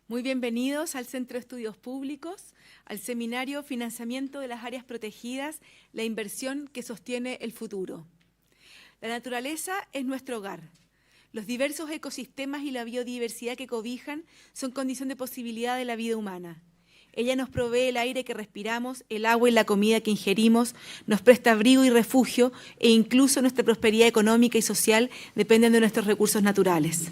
Muy bienvenidos al Centro de Estudios Públicos, al seminario Financiamiento de las Áreas Protegidas, la inversión que sostiene el futuro. La naturaleza es nuestro hogar. Los diversos ecosistemas y la biodiversidad que cobijan son condición de posibilidad de la vida humana. Ella nos provee el aire que respiramos, el agua y la comida que ingerimos, nos presta abrigo y refugio e incluso nuestra prosperidad económica y social dependen de nuestros recursos naturales.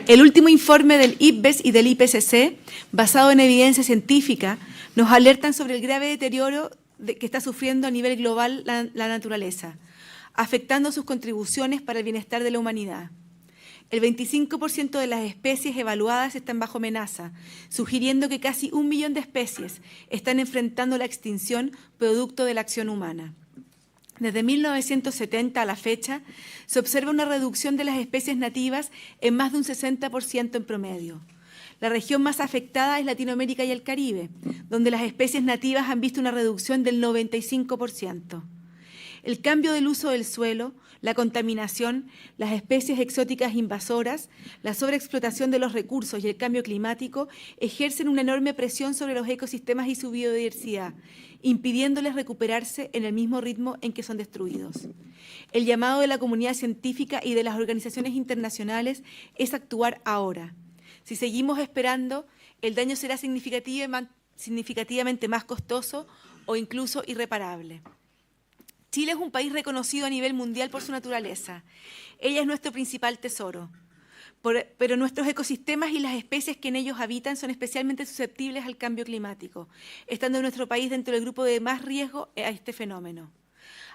El último informe del IPBES y del IPCC, basado en evidencia científica, nos alertan sobre el grave deterioro que está sufriendo a nivel global la naturaleza, afectando sus contribuciones para el bienestar de la humanidad. El 25% de las especies evaluadas están bajo amenaza, sugiriendo que casi 1 millón de especies están enfrentando la extinción producto de la acción humana. Desde 1970 a la fecha, se observa una reducción de las especies nativas en más de un 60% en promedio. La región más afectada es Latinoamérica y el Caribe, donde las especies nativas han visto una reducción del 95%. El cambio del uso del suelo, la contaminación, las especies exóticas invasoras, la sobreexplotación de los recursos y el cambio climático ejercen una enorme presión sobre los ecosistemas y su biodiversidad, impidiéndoles recuperarse en el mismo ritmo en que son destruidos. El llamado de la comunidad científica y de las organizaciones internacionales es actuar ahora. Si seguimos esperando, el daño será significativamente más costoso o incluso irreparable. Chile es un país reconocido a nivel mundial por su naturaleza. Ella es nuestro principal tesoro. Pero nuestros ecosistemas y las especies que en ellos habitan son especialmente susceptibles al cambio climático, estando nuestro país dentro del grupo de más riesgo a este fenómeno.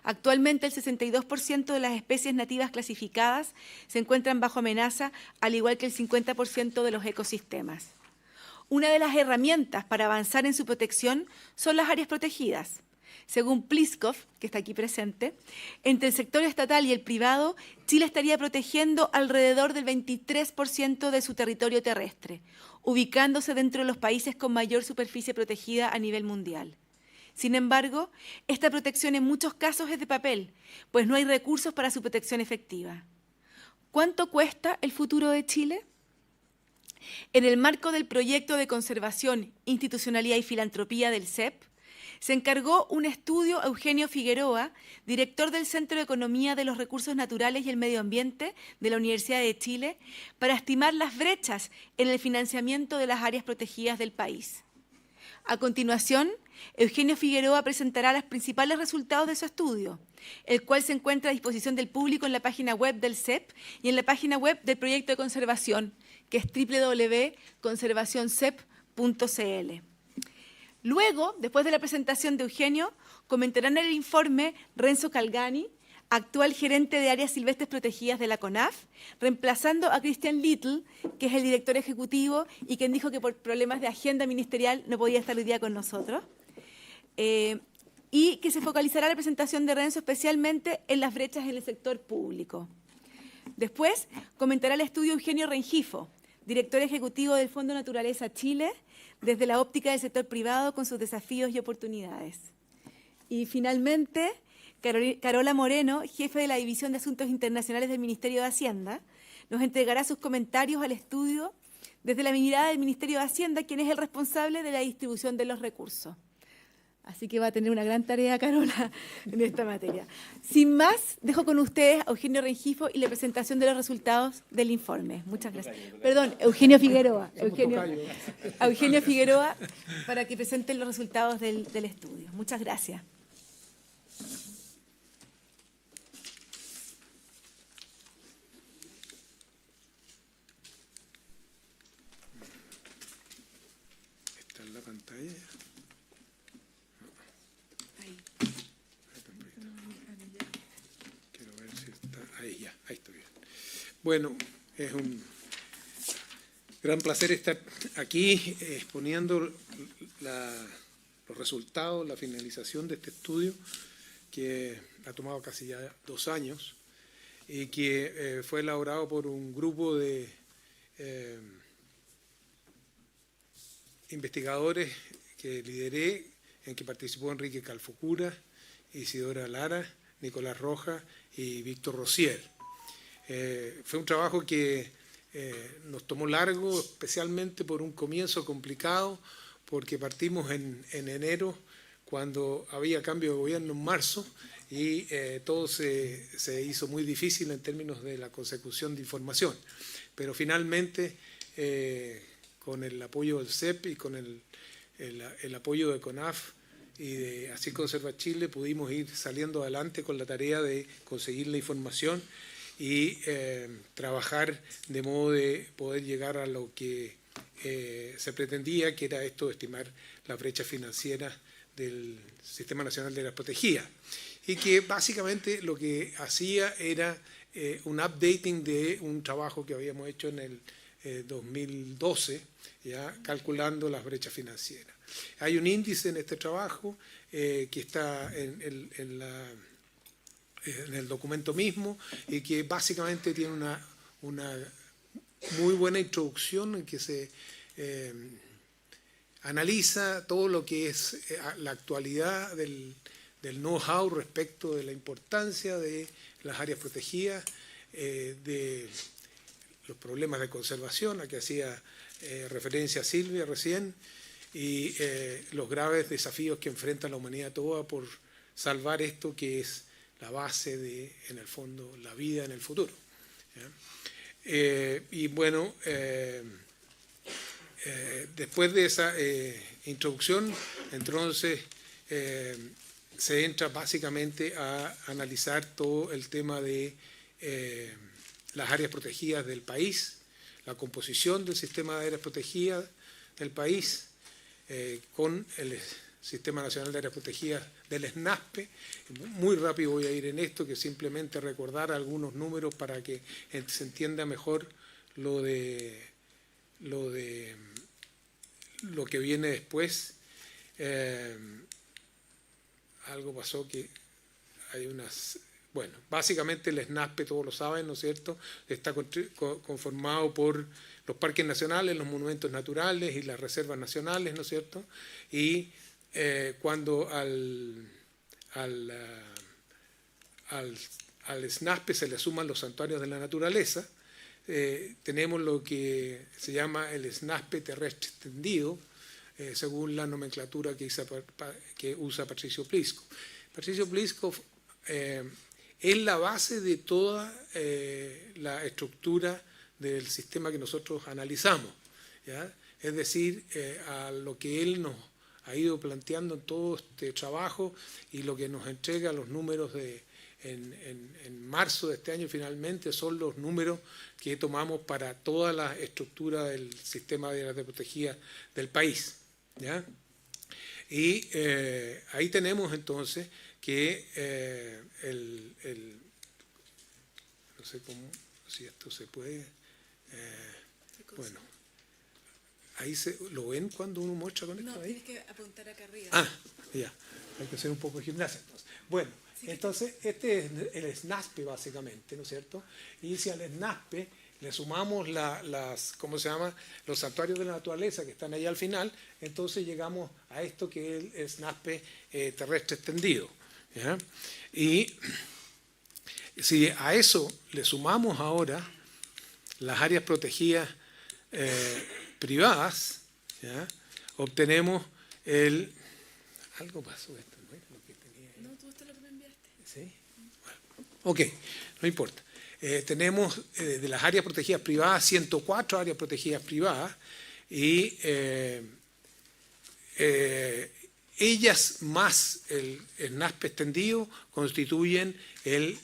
Actualmente el 62% de las especies nativas clasificadas se encuentran bajo amenaza, al igual que el 50% de los ecosistemas. Una de las herramientas para avanzar en su protección son las áreas protegidas. Según Pliskov, que está aquí presente, entre el sector estatal y el privado, Chile estaría protegiendo alrededor del 23% de su territorio terrestre, ubicándose dentro de los países con mayor superficie protegida a nivel mundial. Sin embargo, esta protección en muchos casos es de papel, pues no hay recursos para su protección efectiva. ¿Cuánto cuesta el futuro de Chile? En el marco del proyecto de conservación, institucionalidad y filantropía del CEP, se encargó un estudio a Eugenio Figueroa, director del Centro de Economía de los Recursos Naturales y el Medio Ambiente de la Universidad de Chile, para estimar las brechas en el financiamiento de las áreas protegidas del país. A continuación, Eugenio Figueroa presentará los principales resultados de su estudio, el cual se encuentra a disposición del público en la página web del CEP y en la página web del proyecto de conservación, que es www.conservacioncep.cl. Luego, después de la presentación de Eugenio, comentarán el informe Renzo Calgani, actual gerente de áreas silvestres protegidas de la CONAF, reemplazando a Christian Little, que es el director ejecutivo y quien dijo que por problemas de agenda ministerial no podía estar hoy día con nosotros, y que se focalizará la presentación de Renzo especialmente en las brechas en el sector público. Después comentará el estudio Eugenio Rengifo, director ejecutivo del Fondo Naturaleza Chile, desde la óptica del sector privado con sus desafíos y oportunidades. Y finalmente, Carola Moreno, jefe de la División de Asuntos Internacionales del Ministerio de Hacienda, nos entregará sus comentarios al estudio desde la mirada del Ministerio de Hacienda, quien es el responsable de la distribución de los recursos. Así que va a tener una gran tarea, Carola, en esta materia. Sin más, dejo con ustedes a Eugenio Rengifo y la presentación de los resultados del informe. Muchas gracias. Perdón, Eugenio Figueroa. Eugenio Figueroa, para que presenten los resultados del estudio. Muchas gracias. ¿Está en la pantalla? Quiero ver si está ahí ya, ahí estoy bien. Bueno, es un gran placer estar aquí exponiendo los resultados, la finalización de este estudio que ha tomado casi ya 2 años y que fue elaborado por un grupo de investigadores que lideré, en que participó Enrique Calfocura, Isidora Lara, Nicolás Rojas y Víctor Rosier. Fue un trabajo que nos tomó largo, especialmente por un comienzo complicado, porque partimos en enero, cuando había cambio de gobierno en marzo, y todo se hizo muy difícil en términos de la consecución de información. Pero finalmente, con el apoyo del CEP y con el apoyo de CONAF y de Así Conserva Chile, pudimos ir saliendo adelante con la tarea de conseguir la información y trabajar de modo de poder llegar a lo que se pretendía, que era esto de estimar la brecha financiera del Sistema Nacional de las Protegidas, y que básicamente lo que hacía era un updating de un trabajo que habíamos hecho en el 2012, ya calculando las brechas financieras. Hay un índice en este trabajo que está en el documento mismo y que básicamente tiene una muy buena introducción en que se analiza todo lo que es la actualidad del know-how respecto de la importancia de las áreas protegidas, de los problemas de conservación a que hacía referencia Silvia recién, y los graves desafíos que enfrenta la humanidad toda por salvar esto que es la base de, en el fondo, la vida en el futuro. Y bueno, después de esa introducción, entonces se entra básicamente a analizar todo el tema de las áreas protegidas del país, la composición del sistema de áreas protegidas del país, con el Sistema Nacional de Áreas Protegidas del SNASPE. Muy rápido voy a ir en esto, que simplemente recordar algunos números para que se entienda mejor lo que viene después. Algo pasó que hay unas... Bueno, básicamente el SNASPE, todos lo saben, ¿no es cierto?, está conformado por los parques nacionales, los monumentos naturales y las reservas nacionales, ¿no es cierto? Y cuando al SNASPE se le suman los santuarios de la naturaleza, tenemos lo que se llama el SNASPE terrestre extendido, según la nomenclatura que usa Patricio Plisco. Patricio Plisco es la base de toda la estructura del sistema que nosotros analizamos, ¿ya? Es decir, a lo que él nos ha ido planteando en todo este trabajo y lo que nos entrega los números en marzo de este año finalmente son los números que tomamos para toda la estructura del sistema de áreas protegidas del país, ¿ya? Y ahí tenemos entonces que no sé si esto se puede, bueno, ahí lo ven cuando uno muestra con esto. No, ahí tienes que apuntar acá arriba. Ah, ya, hay que hacer un poco de gimnasia entonces. Bueno, sí, entonces este es el SNASPE básicamente, ¿no es cierto? Y si al SNASPE le sumamos ¿cómo se llama?, los santuarios de la naturaleza que están ahí al final, entonces llegamos a esto que es el SNASPE terrestre extendido, ¿ya? Y si a eso le sumamos ahora las áreas protegidas privadas, ¿ya?, obtenemos algo pasó esto, ¿no es lo que tenía ahí? No, tú esto es lo que me enviaste. ¿Sí? Bueno, ok, no importa. Tenemos de las áreas protegidas privadas 104 áreas protegidas privadas y ellas más el SNASPE extendido constituyen el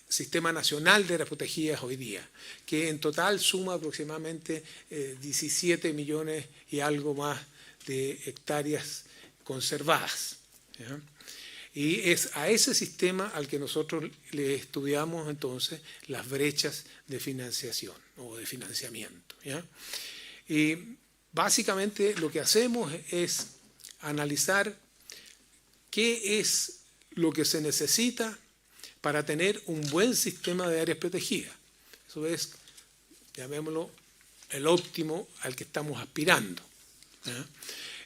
Sistema Nacional de Áreas Protegidas hoy día, que en total suma aproximadamente 17 millones y algo más de hectáreas conservadas, ¿ya? Y es a ese sistema al que nosotros le estudiamos entonces las brechas de financiación o de financiamiento, ¿ya? Y básicamente lo que hacemos es analizar qué es lo que se necesita para tener un buen sistema de áreas protegidas. Eso es, llamémoslo, el óptimo al que estamos aspirando, ¿ya?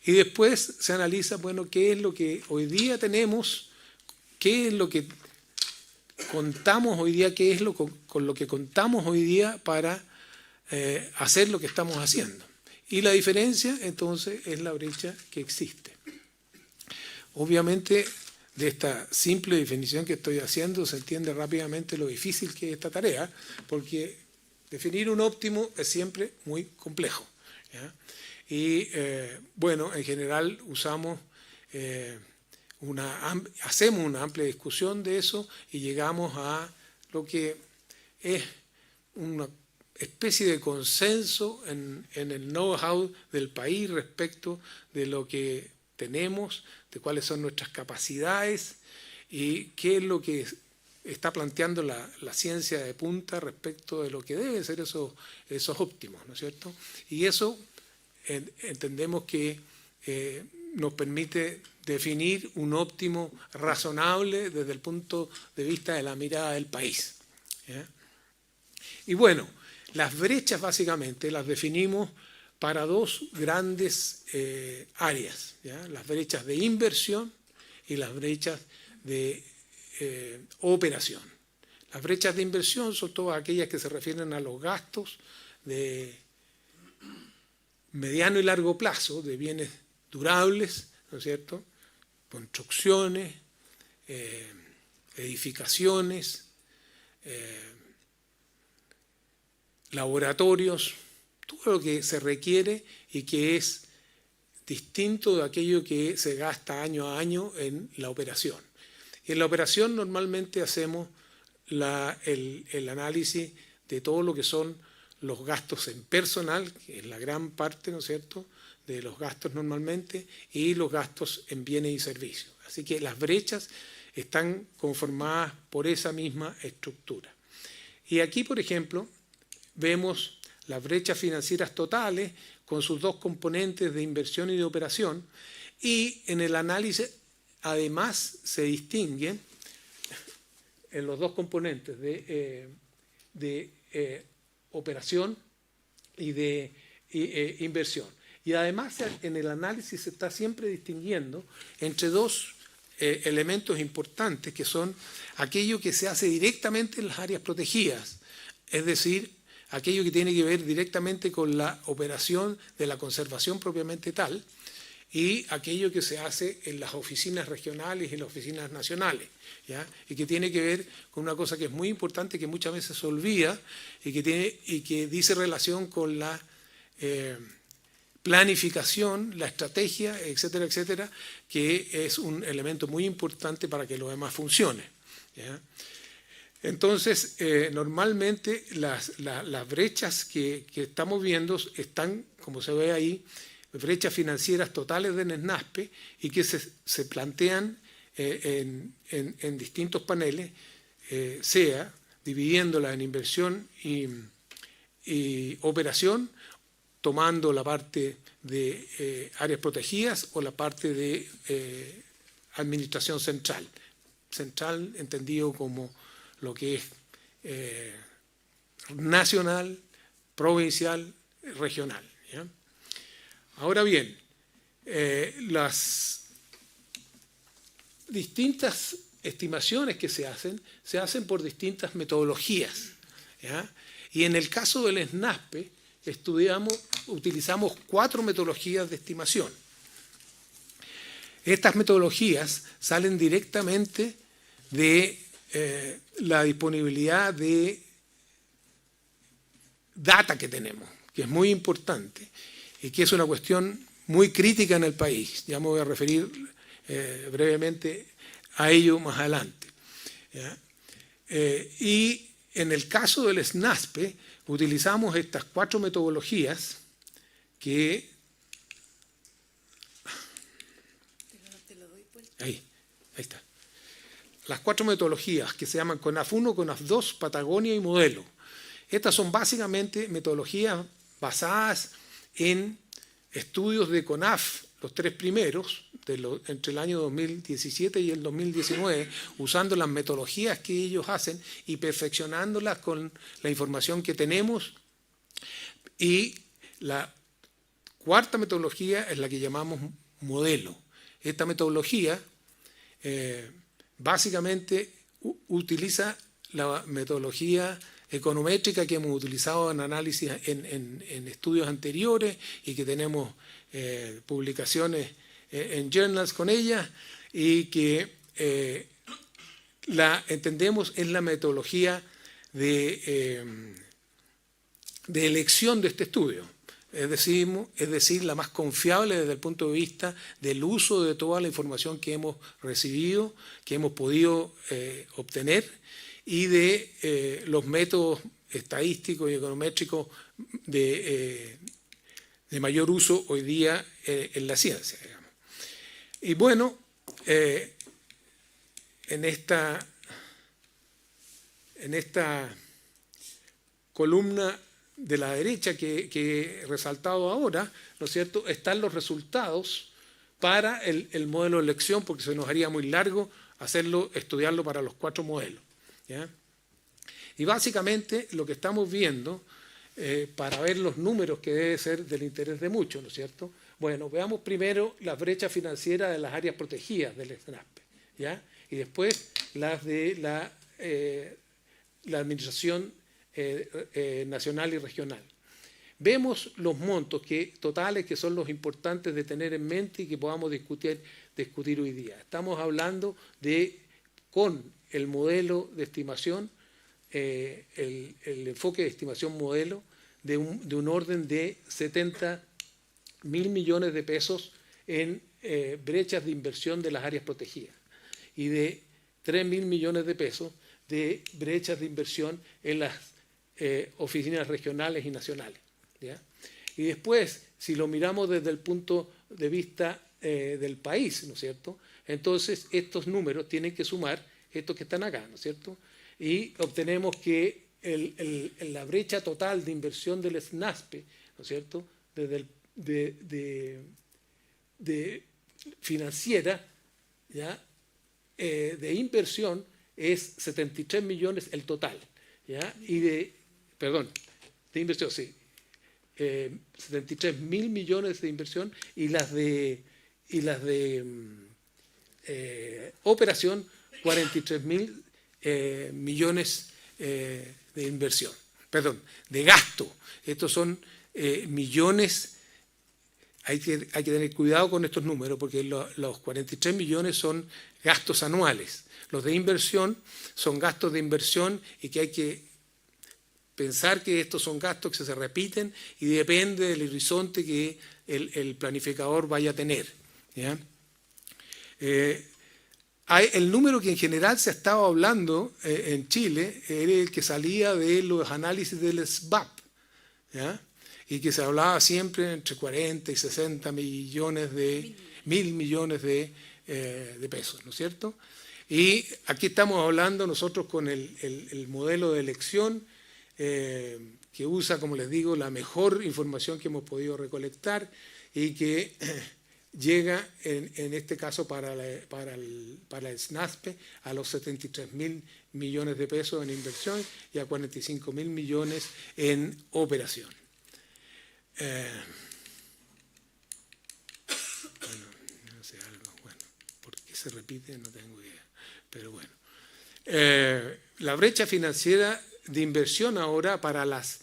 Y después se analiza, bueno, qué es lo que hoy día tenemos, qué es lo que contamos hoy día, qué es con lo que contamos hoy día para hacer lo que estamos haciendo. Y la diferencia, entonces, es la brecha que existe. Obviamente, de esta simple definición que estoy haciendo, se entiende rápidamente lo difícil que es esta tarea, porque definir un óptimo es siempre muy complejo, ¿ya? Y, bueno, en general hacemos una amplia discusión de eso y llegamos a lo que es una especie de consenso en el know-how del país respecto de lo que tenemos, de cuáles son nuestras capacidades y qué es lo que está planteando la ciencia de punta respecto de lo que deben ser esos óptimos, ¿no es cierto? Y eso entendemos que nos permite definir un óptimo razonable desde el punto de vista de la mirada del país, ¿ya? Y bueno, las brechas básicamente las definimos para dos grandes áreas, ¿ya? Las brechas de inversión y las brechas de operación. Las brechas de inversión son todas aquellas que se refieren a los gastos de mediano y largo plazo de bienes durables, ¿no es cierto? Construcciones, edificaciones, laboratorios, todo lo que se requiere y que es distinto de aquello que se gasta año a año en la operación. Y en la operación normalmente hacemos el análisis de todo lo que son los gastos en personal, que es la gran parte, ¿no es cierto?, de los gastos normalmente, y los gastos en bienes y servicios. Así que las brechas están conformadas por esa misma estructura. Y aquí, por ejemplo, vemos las brechas financieras totales con sus dos componentes de inversión y de operación, y en el análisis además se distinguen en los dos componentes de operación y de inversión. Y además en el análisis se está siempre distinguiendo entre dos elementos importantes que son aquello que se hace directamente en las áreas protegidas, es decir, aquello que tiene que ver directamente con la operación de la conservación propiamente tal, y aquello que se hace en las oficinas regionales y en las oficinas nacionales, ¿ya? Y que tiene que ver con una cosa que es muy importante, que muchas veces se olvida y que dice relación con la planificación, la estrategia, etcétera, etcétera, que es un elemento muy importante para que lo demás funcione, ¿ya? Entonces, normalmente las brechas que estamos viendo están, como se ve ahí, brechas financieras totales de NESNASPE y que se plantean en distintos paneles, sea dividiéndola en inversión y operación, tomando la parte de áreas protegidas o la parte de administración central. Central entendido como lo que es nacional, provincial, regional, ¿ya? Ahora bien, las distintas estimaciones que se hacen por distintas metodologías, ¿ya? Y en el caso del SNASPE utilizamos 4 metodologías de estimación. Estas metodologías salen directamente de la disponibilidad de data que tenemos, que es muy importante y que es una cuestión muy crítica en el país. Ya me voy a referir brevemente a ello más adelante, ¿ya? Y en el caso del SNASPE utilizamos estas 4 metodologías que... Ahí está. Las 4 metodologías que se llaman CONAF1, CONAF2, Patagonia y Modelo. Estas son básicamente metodologías basadas en estudios de CONAF, los 3 primeros, entre el año 2017 y el 2019, usando las metodologías que ellos hacen y perfeccionándolas con la información que tenemos. Y la 4ª metodología es la que llamamos modelo. Esta metodología básicamente utiliza la metodología econométrica que hemos utilizado en análisis en estudios anteriores y que tenemos publicaciones en journals con ella, y que la entendemos en la metodología de elección de este estudio. Es decir, la más confiable desde el punto de vista del uso de toda la información que hemos recibido, que hemos podido obtener, y de los métodos estadísticos y econométricos de mayor uso hoy día en la ciencia, digamos. Y bueno, en esta columna de la derecha que he resaltado ahora, ¿no es cierto?, están los resultados para el modelo de elección, porque se nos haría muy largo estudiarlo para los 4 modelos, ¿ya? Y básicamente lo que estamos viendo, para ver los números, que debe ser del interés de muchos, ¿no es cierto? Bueno, veamos primero las brechas financieras de las áreas protegidas del SNASPE, ¿ya? Y después las de la administración nacional y regional. Vemos los montos totales que son los importantes de tener en mente y que podamos discutir hoy día. Estamos hablando con el modelo de estimación, el enfoque de estimación modelo, de un orden de 70.000 millones de pesos en brechas de inversión de las áreas protegidas, y de 3.000 millones de pesos de brechas de inversión en las oficinas regionales y nacionales, ¿ya? Y después, si lo miramos desde el punto de vista del país, ¿no es cierto?, entonces estos números tienen que sumar estos que están acá, ¿no es cierto?, y obtenemos que la brecha total de inversión del SNASPE, ¿no es cierto?, desde de financiera, ¿ya?, de inversión es 73 millones el total, ¿ya? Y de inversión, sí, 73.000 millones de inversión, y las de operación 43.000 millones de inversión, de gasto. Estos son millones. Hay que tener cuidado con estos números, porque los 43 millones son gastos anuales. Los de inversión son gastos de inversión, y que hay que pensar que estos son gastos que se repiten y depende del horizonte que el planificador vaya a tener, ¿ya? El número que en general se ha estado hablando en Chile era el que salía de los análisis del SBAP, ¿ya?, y que se hablaba siempre entre 40 y 60 millones mil millones de pesos, ¿no es cierto? Y aquí estamos hablando nosotros con el modelo de elección, que usa, como les digo, la mejor información que hemos podido recolectar, y que llega en este caso para el SNASPE a los 73.000 millones de pesos en inversión y a 45.000 millones en operación. No sé, ¿por qué se repite? No tengo idea, pero bueno. La brecha financiera de inversión ahora para los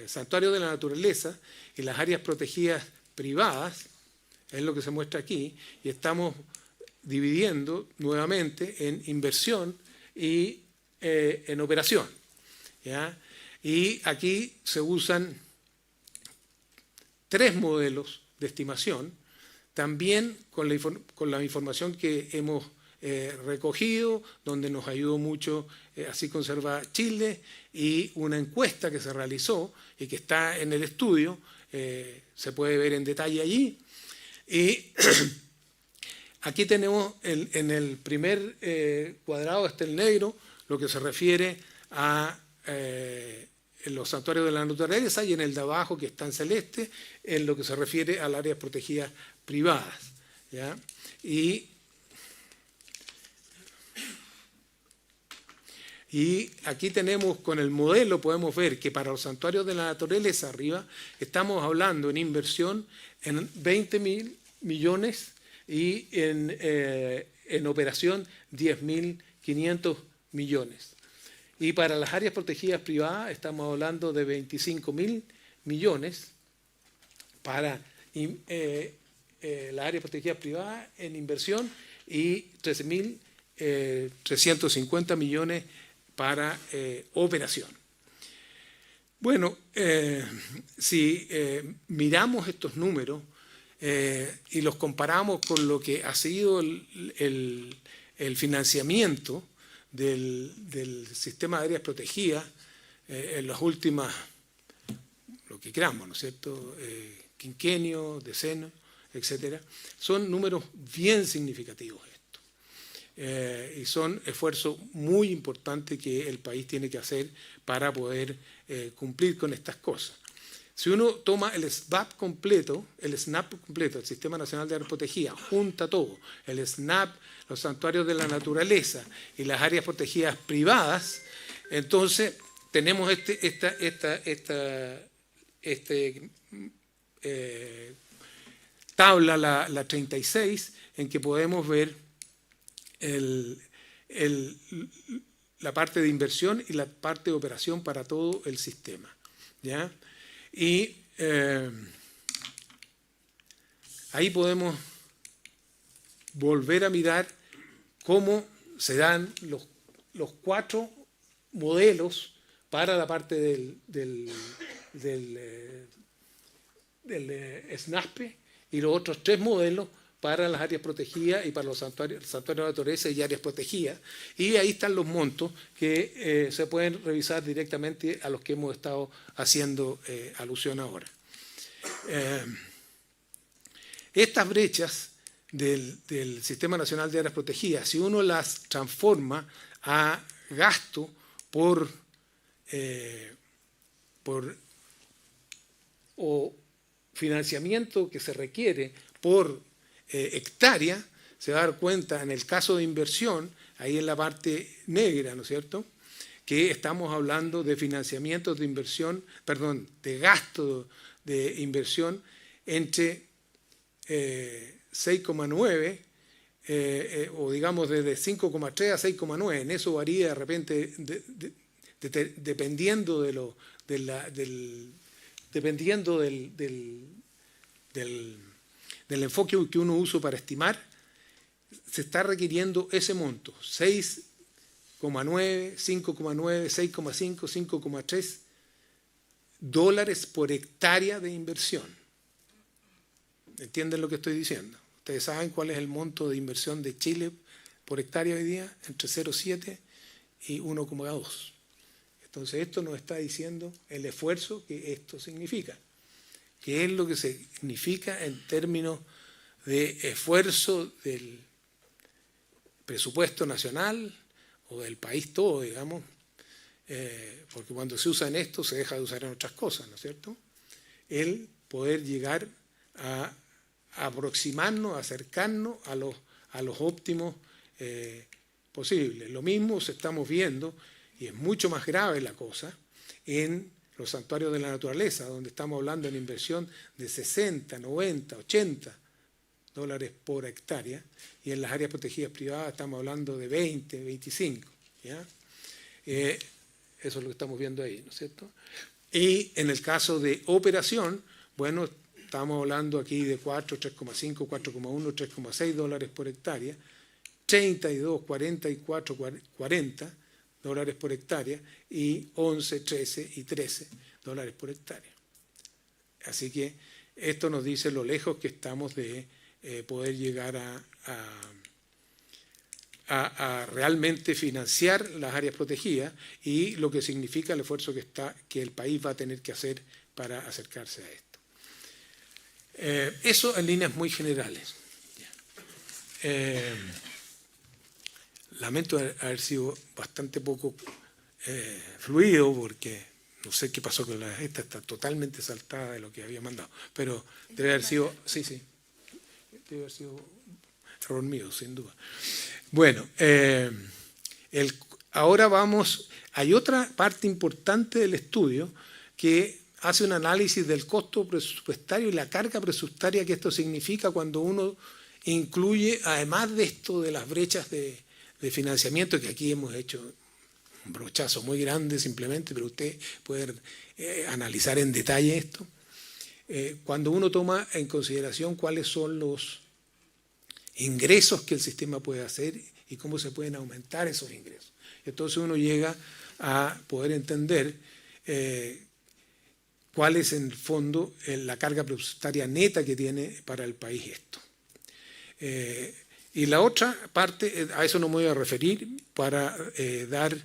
santuarios de la naturaleza y las áreas protegidas privadas es lo que se muestra aquí, y estamos dividiendo nuevamente en inversión y en operación, ¿ya? Y aquí se usan 3 modelos de estimación, también con la información que hemos recogido, donde nos ayudó mucho Así Conserva Chile, y una encuesta que se realizó y que está en el estudio, se puede ver en detalle allí. Y aquí tenemos en el primer cuadrado, está el negro, lo que se refiere a los santuarios de la naturaleza, y en el de abajo, que está en celeste, en lo que se refiere a las áreas protegidas privadas, ¿ya? Y aquí tenemos, con el modelo, podemos ver que para los santuarios de la naturaleza arriba, estamos hablando en inversión en 20.000 millones y en operación 10.500 500 millones. Y para las áreas protegidas privadas estamos hablando de 25.000 millones para las áreas protegidas privadas en inversión y 13.350 millones para operación. Bueno, si miramos estos números y los comparamos con lo que ha sido el financiamiento del sistema de áreas protegidas en las últimas, lo que queramos, ¿no es cierto?, quinquenio, decenio, etcétera, son números bien significativos estos. Y son esfuerzos muy importantes que el país tiene que hacer para poder cumplir con estas cosas. Si uno toma el SNAP completo, el Sistema Nacional de Áreas Protegidas, junta todo, el SNAP, los santuarios de la naturaleza y las áreas protegidas privadas, entonces tenemos tabla, la 36, en que podemos ver la parte de inversión y la parte de operación para todo el sistema, ¿ya? Y ahí podemos volver a mirar cómo se dan los 4 modelos para la parte del SNASPE y los otros 3 modelos para las áreas protegidas y para los santuarios de naturaleza y áreas protegidas. Y ahí están los montos que se pueden revisar directamente a los que hemos estado haciendo alusión ahora. Estas brechas del Sistema Nacional de Áreas Protegidas, si uno las transforma a gasto o financiamiento que se requiere por hectárea, se va a dar cuenta en el caso de inversión, ahí en la parte negra, ¿no es cierto?, que estamos hablando de financiamientos de inversión, perdón, de gasto de inversión entre 6,9 o digamos desde 5,3 a 6,9. En eso varía de repente dependiendo del enfoque que uno usa para estimar. Se está requiriendo ese monto, 6,9, 5,9, 6,5, 5,3 dólares por hectárea de inversión. ¿Entienden lo que estoy diciendo? Ustedes saben cuál es el monto de inversión de Chile por hectárea hoy día, entre 0,7 y 1,2. Entonces esto nos está diciendo el esfuerzo que esto significa. ¿Qué es lo que significa en términos de esfuerzo del presupuesto nacional o del país todo, digamos? Porque cuando se usa en esto se deja de usar en otras cosas, ¿no es cierto? El poder llegar a aproximarnos, a acercarnos a los óptimos posibles. Lo mismo se estamos viendo, y es mucho más grave la cosa, en los santuarios de la naturaleza, donde estamos hablando de una inversión de 60, 90, 80 dólares por hectárea, y en las áreas protegidas privadas estamos hablando de 20, 25. ¿Ya? Eso es lo que estamos viendo ahí, ¿no es cierto? Y en el caso de operación, bueno, estamos hablando aquí de 4, 3,5, 4,1, 3,6 dólares por hectárea, 32, 44, 40 dólares por hectárea y 11, 13 y 13 dólares por hectárea. Así que esto nos dice lo lejos que estamos de poder llegar a realmente financiar las áreas protegidas y lo que significa el esfuerzo que el país va a tener que hacer para acercarse a esto. Eso en líneas muy generales. Lamento haber sido bastante poco fluido porque no sé qué pasó con esta está totalmente saltada de lo que había mandado, pero debe haber sido, debe haber sido error mío, sin duda. Bueno, ahora hay otra parte importante del estudio que hace un análisis del costo presupuestario y la carga presupuestaria que esto significa cuando uno incluye, además de esto de las brechas de de financiamiento, que aquí hemos hecho un brochazo muy grande simplemente, pero usted puede analizar en detalle esto. Cuando uno toma en consideración cuáles son los ingresos que el sistema puede hacer y cómo se pueden aumentar esos ingresos. Entonces uno llega a poder entender cuál es en el fondo la carga presupuestaria neta que tiene para el país esto. Y la otra parte, a eso no me voy a referir para dar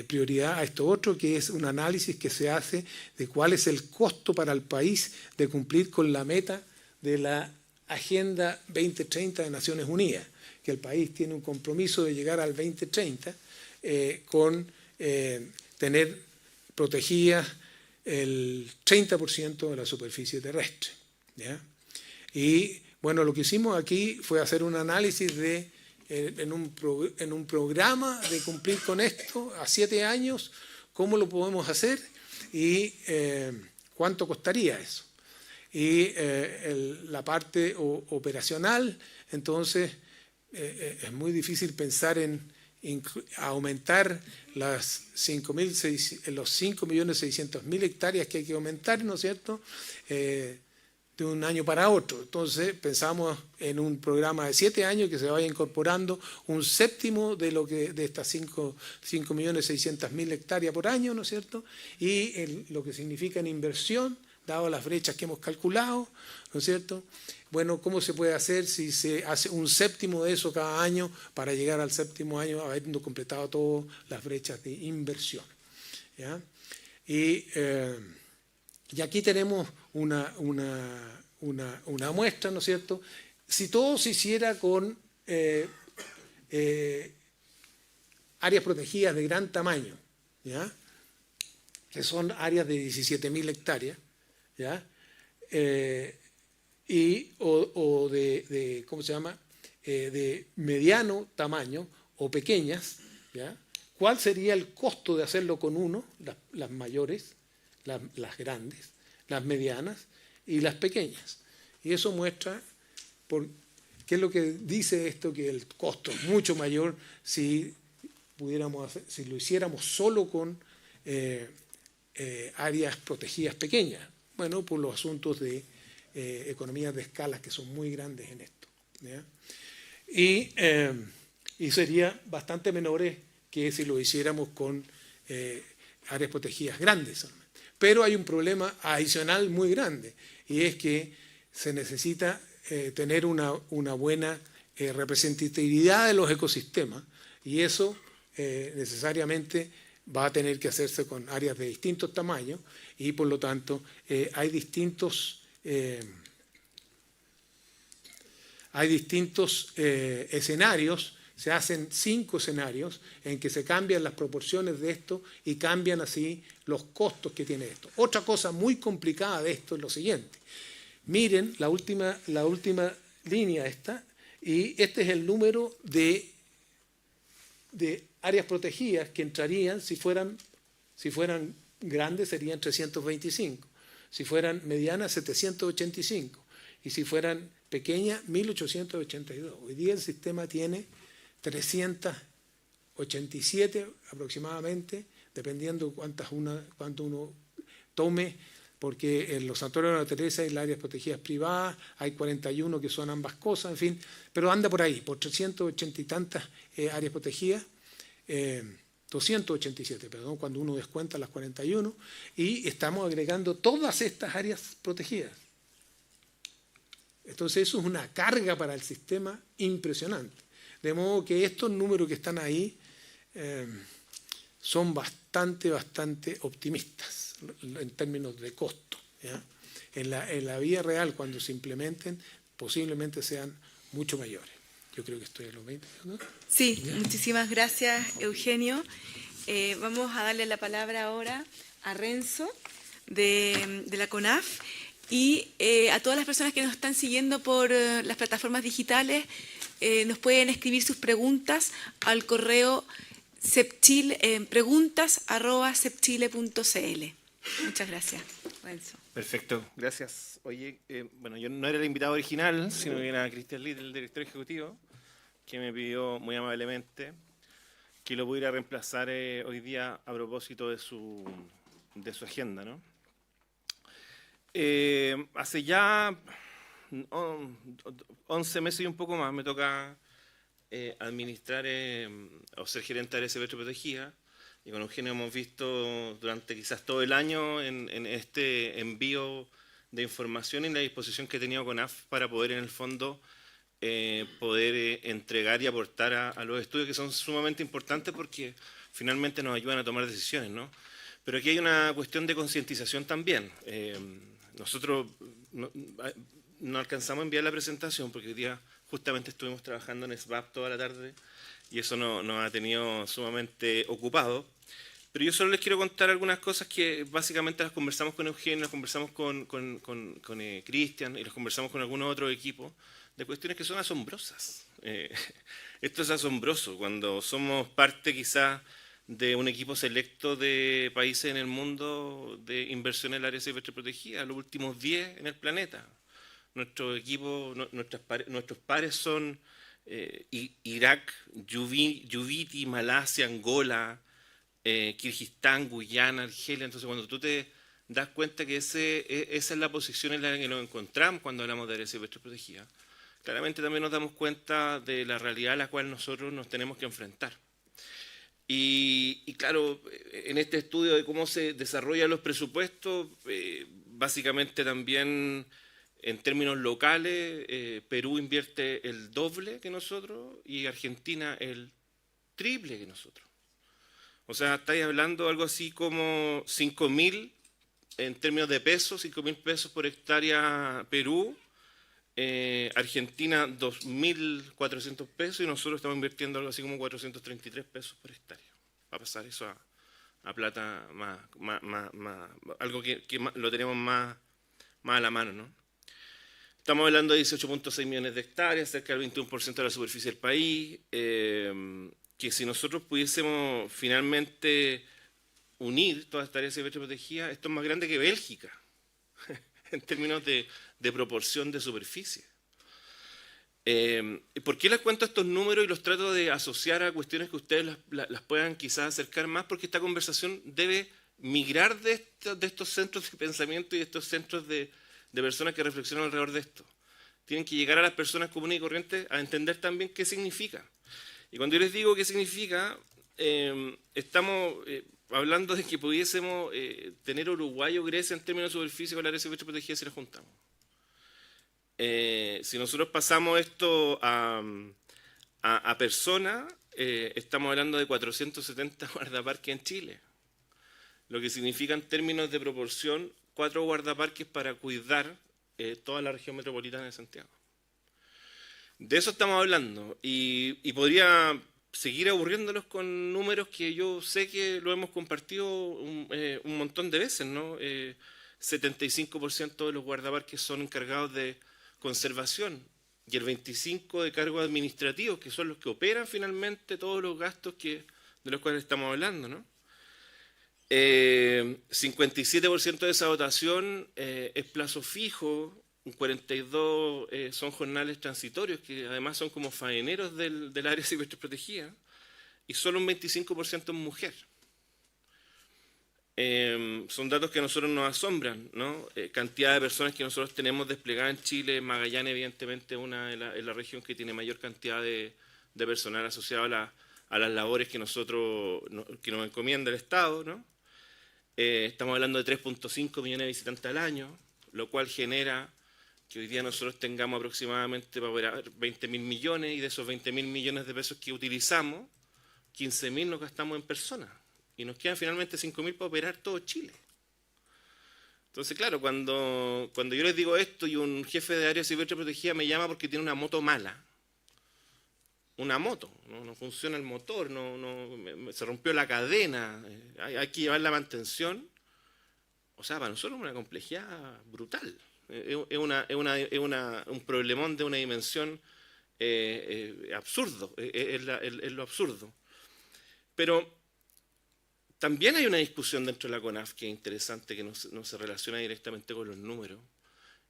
prioridad a esto otro, que es un análisis que se hace de cuál es el costo para el país de cumplir con la meta de la Agenda 2030 de Naciones Unidas, que el país tiene un compromiso de llegar al 2030 con tener protegidas el 30% de la superficie terrestre, ¿ya? Y bueno, lo que hicimos aquí fue hacer un análisis de en un programa de cumplir con esto a 7 años, cómo lo podemos hacer y cuánto costaría eso. Y la parte operacional, entonces, es muy difícil pensar en aumentar los 5.600.000 hectáreas que hay que aumentar, ¿no es cierto?, de un año para otro. Entonces pensamos en un programa de 7 años que se vaya incorporando un séptimo de estas 5.600.000 hectáreas por año, ¿no es cierto?, y lo que significa en inversión, dado las brechas que hemos calculado, ¿no es cierto? Bueno, ¿cómo se puede hacer si se hace un séptimo de eso cada año para llegar al séptimo año habiendo completado todas las brechas de inversión? ¿Ya? Y aquí tenemos una muestra, ¿no es cierto? Si todo se hiciera con áreas protegidas de gran tamaño, ¿ya?, que son áreas de 17.000 hectáreas, ¿ya?, o de ¿cómo se llama?, de mediano tamaño o pequeñas, ¿ya?, ¿cuál sería el costo de hacerlo con uno? Las mayores, las grandes, las medianas y las pequeñas. Y eso muestra qué es lo que dice esto, que el costo es mucho mayor si lo hiciéramos solo con áreas protegidas pequeñas. Bueno, por los asuntos de economías de escala que son muy grandes en esto, ¿ya? Y sería bastante menores que si lo hiciéramos con áreas protegidas grandes solamente. Pero hay un problema adicional muy grande, y es que se necesita tener una buena representatividad de los ecosistemas, y eso necesariamente va a tener que hacerse con áreas de distintos tamaños, y por lo tanto hay distintos escenarios. Se hacen 5 escenarios en que se cambian las proporciones de esto y cambian así los costos que tiene esto. Otra cosa muy complicada de esto es lo siguiente. Miren la última línea esta, y este es el número de áreas protegidas que entrarían si fueran grandes serían 325, si fueran medianas 785 y si fueran pequeñas 1882. Hoy día el sistema tiene 387 aproximadamente, dependiendo cuánto uno tome, porque en los santuarios de la Teresa hay las áreas protegidas privadas, hay 41 que son ambas cosas, en fin, pero anda por ahí, por 380 y tantas áreas protegidas, 287, perdón, cuando uno descuenta las 41, y estamos agregando todas estas áreas protegidas. Entonces eso es una carga para el sistema impresionante. De modo que estos números que están ahí son bastante optimistas en términos de costo, ¿ya? En la vida real, cuando se implementen, posiblemente sean mucho mayores. Yo creo que estoy a los 20, ¿no? Sí, ¿ya? Muchísimas gracias, Eugenio. Vamos a darle la palabra ahora a Renzo de la CONAF y a todas las personas que nos están siguiendo por las plataformas digitales. Nos pueden escribir sus preguntas al correo preguntas@cepchile.cl. Muchas gracias, Renzo. Perfecto, gracias. Oye, bueno, yo no era el invitado original, sino que era Cristian Litt, el director ejecutivo, que me pidió muy amablemente que lo pudiera reemplazar hoy día a propósito de su agenda, ¿no? Hace ya 11 meses y un poco más me toca administrar o ser gerente de área silvestre protegida, y con Eugenio hemos visto durante quizás todo el año en este envío de información y la disposición que ha tenido CONAF para poder en el fondo poder entregar y aportar a los estudios, que son sumamente importantes porque finalmente nos ayudan a tomar decisiones, ¿no? Pero aquí hay una cuestión de concientización también. Nosotros no alcanzamos a enviar la presentación porque hoy día justamente estuvimos trabajando en SBAP toda la tarde y eso nos ha tenido sumamente ocupados. Pero yo solo les quiero contar algunas cosas que básicamente las conversamos con Eugenio, las conversamos con Cristian y las conversamos con algunos otros equipos, de cuestiones que son asombrosas. Esto es asombroso cuando somos parte quizás de un equipo selecto de países en el mundo de inversión en el área silvestre protegida, los últimos 10 en el planeta. Nuestro equipo, nuestros pares son Irak, Djibouti, Malasia, Angola, Kirguistán, Guyana, Argelia. Entonces, cuando tú te das cuenta que esa es la posición en la que nos encontramos cuando hablamos de área silvestre protegida, claramente también nos damos cuenta de la realidad a la cual nosotros nos tenemos que enfrentar. Y claro, en este estudio de cómo se desarrollan los presupuestos, básicamente también en términos locales, Perú invierte el doble que nosotros y Argentina el triple que nosotros. O sea, estáis hablando algo así como 5.000 en términos de pesos, 5.000 pesos por hectárea Perú, Argentina 2.400 pesos y nosotros estamos invirtiendo algo así como 433 pesos por hectárea. Va a pasar eso a plata algo que lo tenemos más a la mano, ¿no? Estamos hablando de 18.6 millones de hectáreas, cerca del 21% de la superficie del país, que si nosotros pudiésemos finalmente unir toda esta área silvestre protegida, esto es más grande que Bélgica, en términos de proporción de superficie. ¿Por qué les cuento estos números y los trato de asociar a cuestiones que ustedes las puedan quizás acercar más? Porque esta conversación debe migrar de estos centros de pensamiento y de estos centros de personas que reflexionan alrededor de esto. Tienen que llegar a las personas comunes y corrientes a entender también qué significa. Y cuando yo les digo qué significa, estamos hablando de que pudiésemos tener Uruguay o Grecia en términos de superficie con la área silvestre protegida si la juntamos. Si nosotros pasamos esto a personas, estamos hablando de 470 guardaparques en Chile, lo que significa en términos de proporción 4 guardaparques para cuidar toda la región metropolitana de Santiago. De eso estamos hablando y podría seguir aburriéndolos con números que yo sé que lo hemos compartido un montón de veces, ¿no? 75% de los guardaparques son encargados de conservación y el 25% de cargos administrativos, que son los que operan finalmente todos los gastos de los cuales estamos hablando, ¿no? 57% de esa dotación es plazo fijo, un 42% son jornales transitorios, que además son como faeneros del área silvestre protegida, y solo un 25% es mujer. Son datos que a nosotros nos asombran, ¿no? Cantidad de personas que nosotros tenemos desplegadas en Chile. Magallanes, evidentemente, es la región que tiene mayor cantidad de personal asociado a las labores que nos encomienda el Estado, ¿no? Estamos hablando de 3.5 millones de visitantes al año, lo cual genera que hoy día nosotros tengamos aproximadamente para operar 20.000 millones, y de esos 20.000 millones de pesos que utilizamos, 15.000 nos gastamos en personas. Y nos quedan finalmente 5.000 para operar todo Chile. Entonces, claro, cuando yo les digo esto y un jefe de área silvestre protegida me llama porque tiene una moto mala, una moto, no funciona el motor, se rompió la cadena, hay que llevar la mantención, o sea, para nosotros es una complejidad brutal. Es un problemón de una dimensión absurdo, es lo absurdo. Pero también hay una discusión dentro de la CONAF que es interesante, que no se relaciona directamente con los números,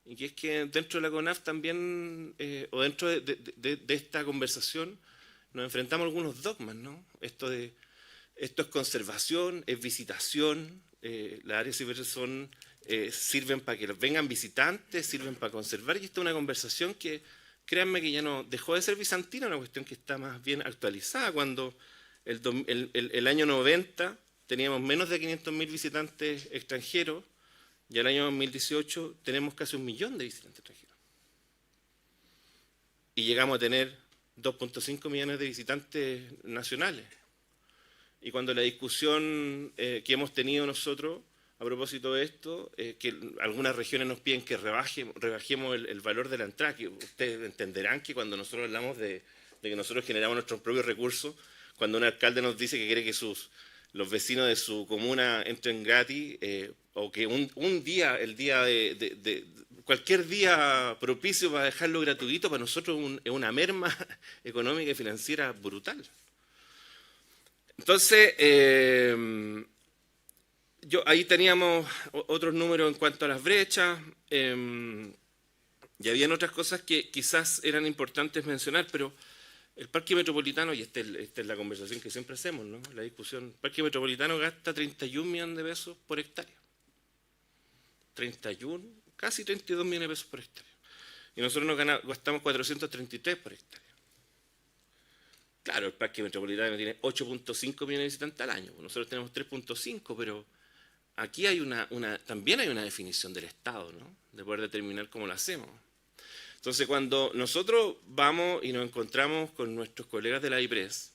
y que es que dentro de la CONAF también, o dentro de esta conversación, nos enfrentamos a algunos dogmas, ¿no? Esto es conservación, es visitación, las áreas silvestres sirven para que vengan visitantes, sirven para conservar, y esta es una conversación que, créanme que ya no dejó de ser bizantina, una cuestión que está más bien actualizada. Cuando el año 90 teníamos menos de 500.000 visitantes extranjeros, y el año 2018 tenemos casi 1 millón de visitantes extranjeros. Y llegamos a tener 2.5 millones de visitantes nacionales. Y cuando la discusión que hemos tenido nosotros a propósito de esto, que algunas regiones nos piden que rebajemos el valor de la entrada, que ustedes entenderán que cuando nosotros hablamos de que nosotros generamos nuestros propios recursos, cuando un alcalde nos dice que quiere que los vecinos de su comuna entren gratis, o que un día, cualquier día propicio para dejarlo gratuito, para nosotros es una merma económica y financiera brutal. Entonces, ahí teníamos otros números en cuanto a las brechas, y habían otras cosas que quizás eran importantes mencionar, pero el Parque Metropolitano, y esta es la conversación que siempre hacemos, ¿no? La discusión, el Parque Metropolitano gasta 31 millones de pesos por hectárea. 31, casi 32 millones de pesos por hectárea. Y nosotros gastamos 433 por hectárea. Claro, el Parque Metropolitano tiene 8.5 millones de visitantes al año. Nosotros tenemos 3.5, pero aquí también hay una definición del Estado, ¿no? De poder determinar cómo lo hacemos. Entonces, cuando nosotros vamos y nos encontramos con nuestros colegas de la IPRES,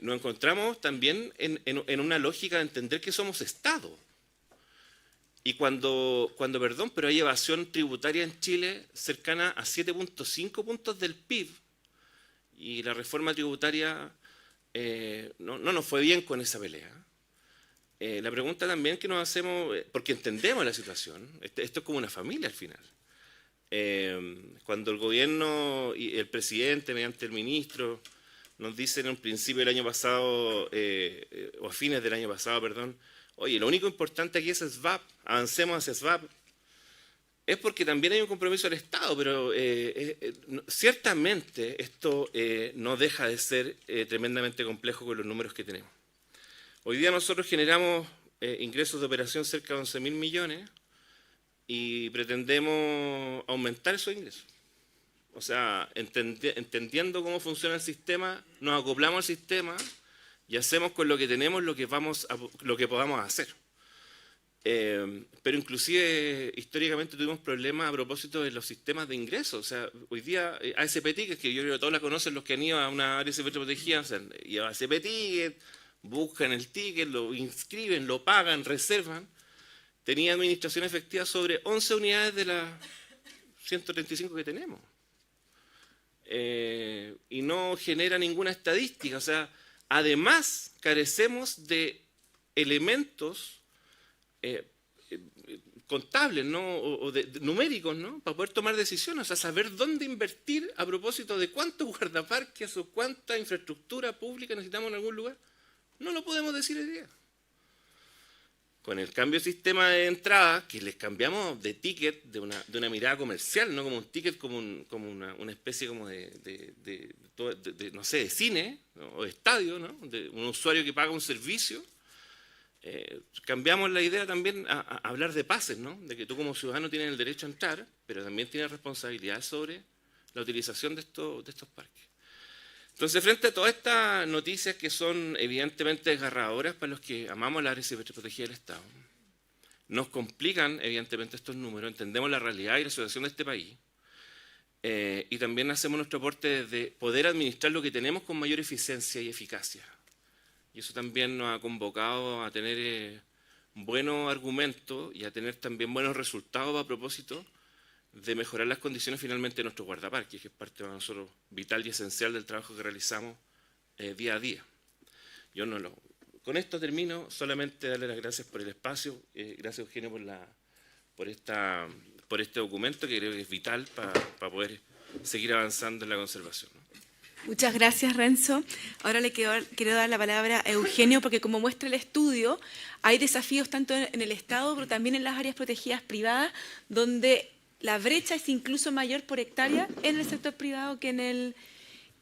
nos encontramos también en una lógica de entender que somos Estado. Y pero hay evasión tributaria en Chile cercana a 7.5 puntos del PIB, y la reforma tributaria no nos fue bien con esa pelea. La pregunta también que nos hacemos, porque entendemos la situación, esto es como una familia al final. Cuando el gobierno y el presidente, mediante el ministro, nos dicen en un principio del año pasado, o a fines del año pasado, perdón, oye, lo único importante aquí es SVAP, avancemos hacia SVAP, es porque también hay un compromiso del Estado, pero ciertamente esto no deja de ser tremendamente complejo con los números que tenemos. Hoy día nosotros generamos ingresos de operación cerca de 11.000 millones, y pretendemos aumentar esos ingresos. O sea, entendiendo cómo funciona el sistema, nos acoplamos al sistema y hacemos con lo que tenemos lo que podamos hacer. Pero inclusive históricamente tuvimos problemas a propósito de los sistemas de ingresos. O sea, hoy día ASP Ticket, que yo creo que todos la conocen los que han ido a una área silvestre protegida, o sea, y a ASP Ticket, buscan el ticket, lo inscriben, lo pagan, reservan. Tenía administración efectiva sobre 11 unidades de las 135 que tenemos. Y no genera ninguna estadística. O sea, además carecemos de elementos contables, ¿no? o de numéricos, ¿no? Para poder tomar decisiones, o sea, saber dónde invertir a propósito de cuántos guardaparques o cuánta infraestructura pública necesitamos en algún lugar. No lo podemos decir hoy día. Con el cambio de sistema de entrada, que les cambiamos de ticket, de una mirada comercial, no como un ticket, como una especie como de no sé, de cine, ¿no? O de estadio, ¿no? De un usuario que paga un servicio. Cambiamos la idea también a hablar de pases, ¿no? De que tú como ciudadano tienes el derecho a entrar, pero también tienes responsabilidad sobre la utilización de estos parques. Entonces, frente a todas estas noticias que son evidentemente desgarradoras para los que amamos la área silvestre protegida del Estado, nos complican evidentemente estos números, entendemos la realidad y la situación de este país, y también hacemos nuestro aporte de poder administrar lo que tenemos con mayor eficiencia y eficacia. Y eso también nos ha convocado a tener buenos argumentos y a tener también buenos resultados a propósito de mejorar las condiciones finalmente de nuestros guardaparques, que es parte para nosotros vital y esencial del trabajo que realizamos día a día. Con esto termino, solamente darle las gracias por el espacio, gracias Eugenio por este documento que creo que es vital para poder seguir avanzando en la conservación, ¿no? Muchas gracias, Renzo. Ahora le quiero dar la palabra a Eugenio, porque como muestra el estudio, hay desafíos tanto en el Estado, pero también en las áreas protegidas privadas, donde la brecha es incluso mayor por hectárea en el sector privado que en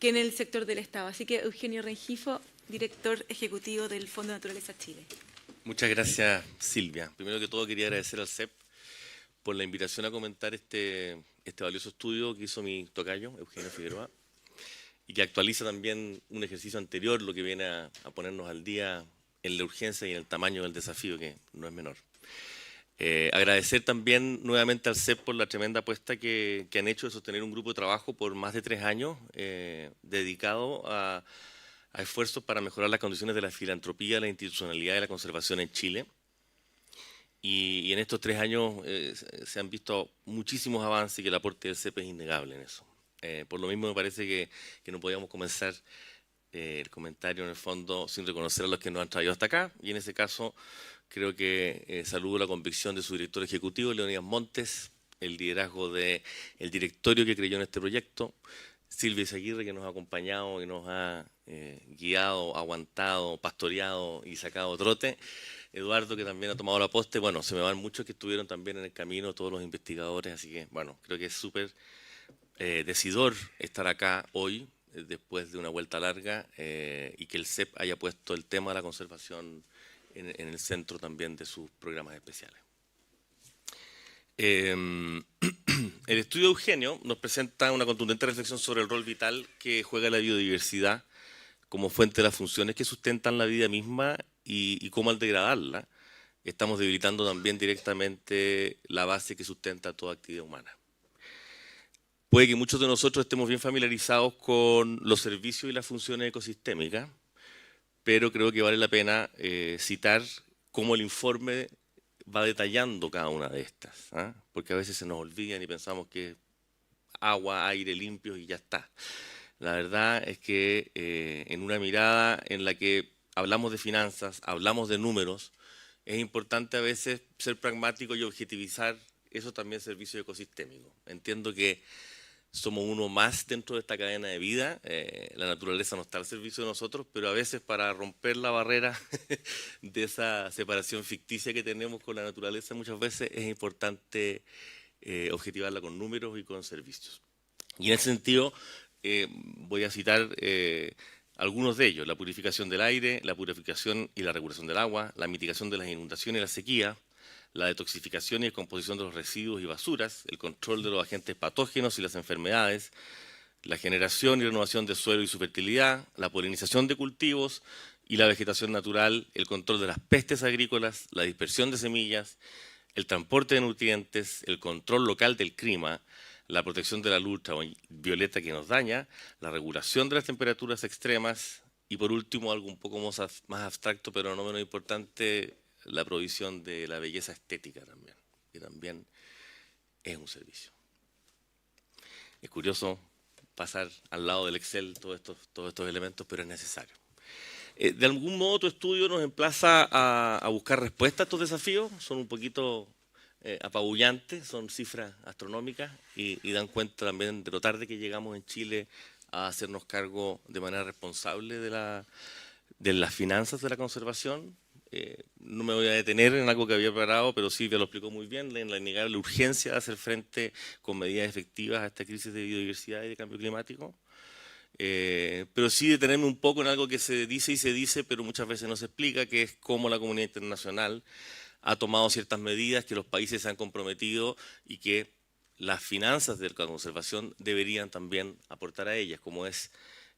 que en el sector del Estado. Así que Eugenio Rengifo, director ejecutivo del Fondo Naturaleza Chile. Muchas gracias, Silvia. Primero que todo quería agradecer al CEP por la invitación a comentar este valioso estudio que hizo mi tocayo, Eugenio Figueroa, y que actualiza también un ejercicio anterior, lo que viene a ponernos al día en la urgencia y en el tamaño del desafío, que no es menor. Agradecer también nuevamente al CEP por la tremenda apuesta que han hecho de sostener un grupo de trabajo por más de 3 años dedicado a esfuerzos para mejorar las condiciones de la filantropía, la institucionalidad y la conservación en Chile. Y en estos 3 años se han visto muchísimos avances y que el aporte del CEP es innegable en eso. Por lo mismo me parece que no podíamos comenzar el comentario en el fondo sin reconocer a los que nos han traído hasta acá, y en ese caso creo que saludo la convicción de su director ejecutivo, Leonidas Montes, el liderazgo del directorio que creyó en este proyecto, Silvia Izaguirre, que nos ha acompañado y nos ha guiado, aguantado, pastoreado y sacado trote, Eduardo, que también ha tomado la poste. Bueno, se me van muchos que estuvieron también en el camino, todos los investigadores, así que bueno, creo que es súper decidor estar acá hoy, después de una vuelta larga, y que el CEP haya puesto el tema de la conservación en el centro también de sus programas especiales. El estudio de Eugenio nos presenta una contundente reflexión sobre el rol vital que juega la biodiversidad como fuente de las funciones que sustentan la vida misma y cómo al degradarla estamos debilitando también directamente la base que sustenta toda actividad humana. Puede que muchos de nosotros estemos bien familiarizados con los servicios y las funciones ecosistémicas, pero creo que vale la pena citar cómo el informe va detallando cada una de estas, ¿eh? Porque a veces se nos olvidan y pensamos que agua, aire limpio y ya está. La verdad es que en una mirada en la que hablamos de finanzas, hablamos de números, es importante a veces ser pragmático y objetivizar eso también servicio ecosistémico. Entiendo que somos uno más dentro de esta cadena de vida, la naturaleza no está al servicio de nosotros, pero a veces para romper la barrera de esa separación ficticia que tenemos con la naturaleza, muchas veces es importante objetivarla con números y con servicios. Y en ese sentido voy a citar algunos de ellos: la purificación del aire, la purificación y la regulación del agua, la mitigación de las inundaciones y la sequía, la detoxificación y descomposición de los residuos y basuras, el control de los agentes patógenos y las enfermedades, la generación y renovación del suelo y su fertilidad, la polinización de cultivos y la vegetación natural, el control de las pestes agrícolas, la dispersión de semillas, el transporte de nutrientes, el control local del clima, la protección de la luz ultravioleta que nos daña, la regulación de las temperaturas extremas y, por último, algo un poco más abstracto, pero no menos importante, la provisión de la belleza estética también, que también es un servicio. Es curioso pasar al lado del Excel todos estos elementos, pero es necesario. De algún modo tu estudio nos emplaza a buscar respuestas a estos desafíos. Son un poquito apabullantes, son cifras astronómicas y dan cuenta también de lo tarde que llegamos en Chile a hacernos cargo de manera responsable de las finanzas de la conservación. No me voy a detener en algo que había preparado, pero Silvia lo explicó muy bien, en la innegable urgencia de hacer frente con medidas efectivas a esta crisis de biodiversidad y de cambio climático. Pero sí detenerme un poco en algo que se dice, pero muchas veces no se explica, que es cómo la comunidad internacional ha tomado ciertas medidas que los países se han comprometido y que las finanzas de la conservación deberían también aportar a ellas, como es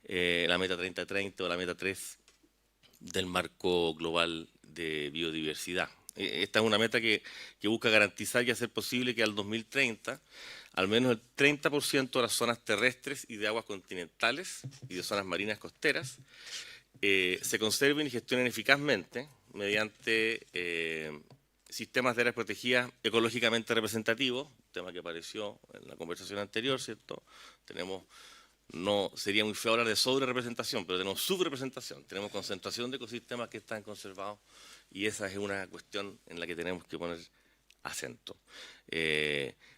la Meta 3030 o la Meta 3 del marco global de biodiversidad. Esta es una meta que busca garantizar y hacer posible que al 2030 al menos el 30% de las zonas terrestres y de aguas continentales y de zonas marinas costeras se conserven y gestionen eficazmente mediante sistemas de áreas protegidas ecológicamente representativos, tema que apareció en la conversación anterior, ¿cierto? No sería muy feo hablar de sobre-representación, pero tenemos subrepresentación, tenemos concentración de ecosistemas que están conservados y esa es una cuestión en la que tenemos que poner acento.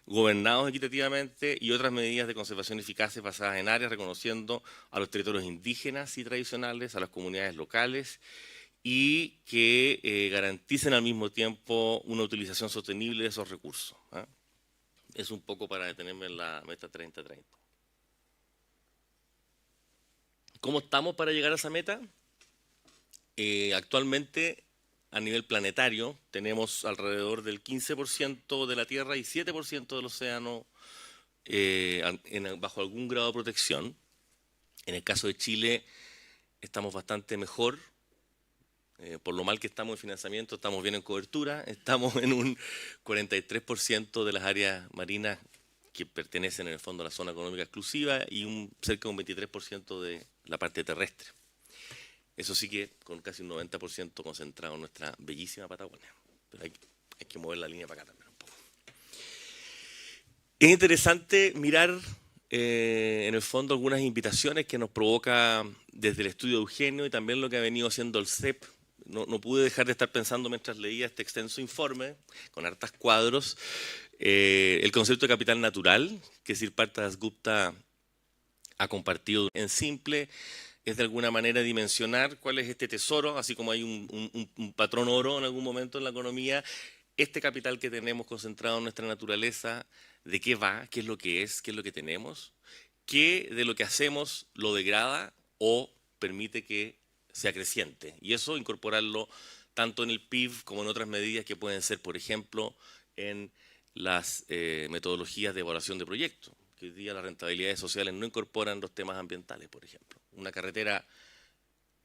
Gobernados equitativamente y otras medidas de conservación eficaces basadas en áreas, reconociendo a los territorios indígenas y tradicionales, a las comunidades locales y que garanticen al mismo tiempo una utilización sostenible de esos recursos. Es un poco para detenerme en la Meta 3030. ¿Cómo estamos para llegar a esa meta? Actualmente, a nivel planetario, tenemos alrededor del 15% de la Tierra y 7% del océano bajo algún grado de protección. En el caso de Chile, estamos bastante mejor. Por lo mal que estamos en financiamiento, estamos bien en cobertura. Estamos en un 43% de las áreas marinas que pertenecen en el fondo a la zona económica exclusiva y cerca de un 23% de la parte terrestre. Eso sí que con casi un 90% concentrado en nuestra bellísima Patagonia. Pero hay que mover la línea para acá también un poco. Es interesante mirar en el fondo algunas invitaciones que nos provoca desde el estudio de Eugenio y también lo que ha venido haciendo el CEP. No pude dejar de estar pensando mientras leía este extenso informe, con hartas cuadros, el concepto de capital natural, que Sirparta Dasgupta ha compartido en simple, es de alguna manera dimensionar cuál es este tesoro, así como hay un patrón oro en algún momento en la economía, este capital que tenemos concentrado en nuestra naturaleza, de qué va, qué es lo que tenemos, qué de lo que hacemos lo degrada o permite que sea creciente. Y eso incorporarlo tanto en el PIB como en otras medidas que pueden ser, por ejemplo, en las metodologías de evaluación de proyectos, que hoy día las rentabilidades sociales no incorporan los temas ambientales, por ejemplo. Una carretera,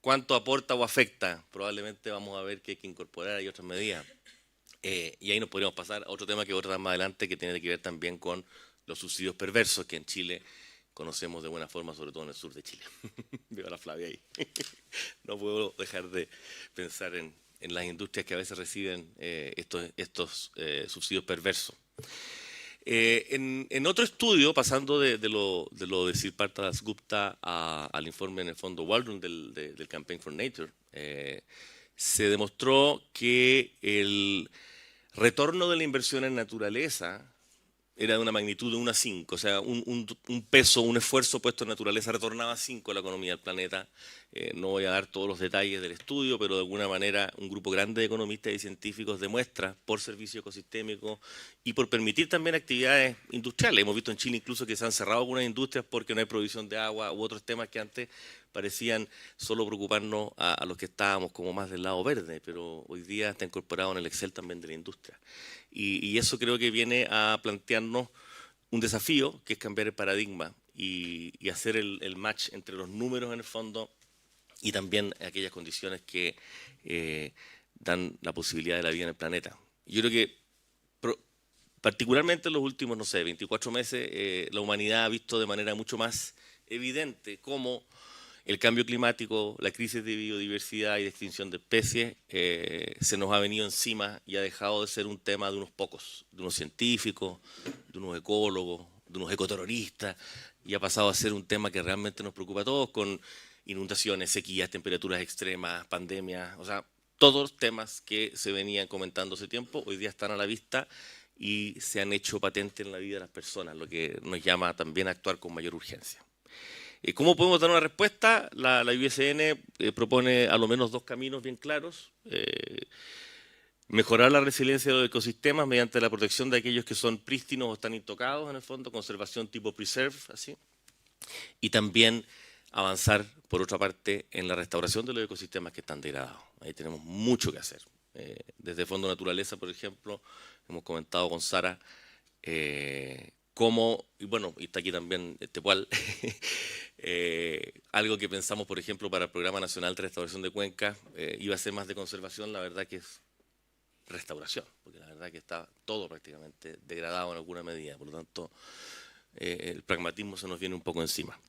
¿cuánto aporta o afecta? Probablemente vamos a ver que hay que incorporar ahí otras medidas. Y ahí nos podríamos pasar a otro tema que voy a tratar más adelante, que tiene que ver también con los subsidios perversos que en Chile conocemos de buena forma, sobre todo en el sur de Chile. Veo a la Flavia ahí. No puedo dejar de pensar en las industrias que a veces reciben estos subsidios perversos. En otro estudio, pasando de lo de Sirparta Dasgupta al informe en el fondo Waldron del Campaign for Nature, se demostró que el retorno de la inversión en naturaleza era de una magnitud de 1 a 5, o sea, un peso, un esfuerzo puesto en naturaleza retornaba 5 a la economía del planeta. No voy a dar todos los detalles del estudio, pero de alguna manera un grupo grande de economistas y científicos demuestra por servicio ecosistémico y por permitir también actividades industriales. Hemos visto en Chile incluso que se han cerrado algunas industrias porque no hay provisión de agua u otros temas que antes parecían solo preocuparnos a los que estábamos como más del lado verde, pero hoy día está incorporado en el Excel también de la industria. Y eso creo que viene a plantearnos un desafío, que es cambiar el paradigma y hacer el match entre los números en el fondo y también aquellas condiciones que dan la posibilidad de la vida en el planeta. Yo creo que particularmente en los últimos, no sé, 24 meses, la humanidad ha visto de manera mucho más evidente cómo el cambio climático, la crisis de biodiversidad y de extinción de especies se nos ha venido encima y ha dejado de ser un tema de unos pocos, de unos científicos, de unos ecólogos, de unos ecoterroristas, y ha pasado a ser un tema que realmente nos preocupa a todos, con inundaciones, sequías, temperaturas extremas, pandemias, o sea, todos temas que se venían comentando hace tiempo, hoy día están a la vista y se han hecho patentes en la vida de las personas, lo que nos llama también a actuar con mayor urgencia. ¿Cómo podemos dar una respuesta? La IUCN propone a lo menos 2 caminos bien claros. Mejorar la resiliencia de los ecosistemas mediante la protección de aquellos que son prístinos o están intocados, en el fondo, conservación tipo preserve, así. Y también avanzar, por otra parte, en la restauración de los ecosistemas que están degradados. Ahí tenemos mucho que hacer. Desde Fondo Naturaleza, por ejemplo, hemos comentado con Sara cómo, y bueno, y está aquí también Tepual, algo que pensamos, por ejemplo, para el Programa Nacional de Restauración de Cuencas, iba a ser más de conservación, la verdad que es restauración, porque la verdad que está todo prácticamente degradado en alguna medida, por lo tanto, el pragmatismo se nos viene un poco encima.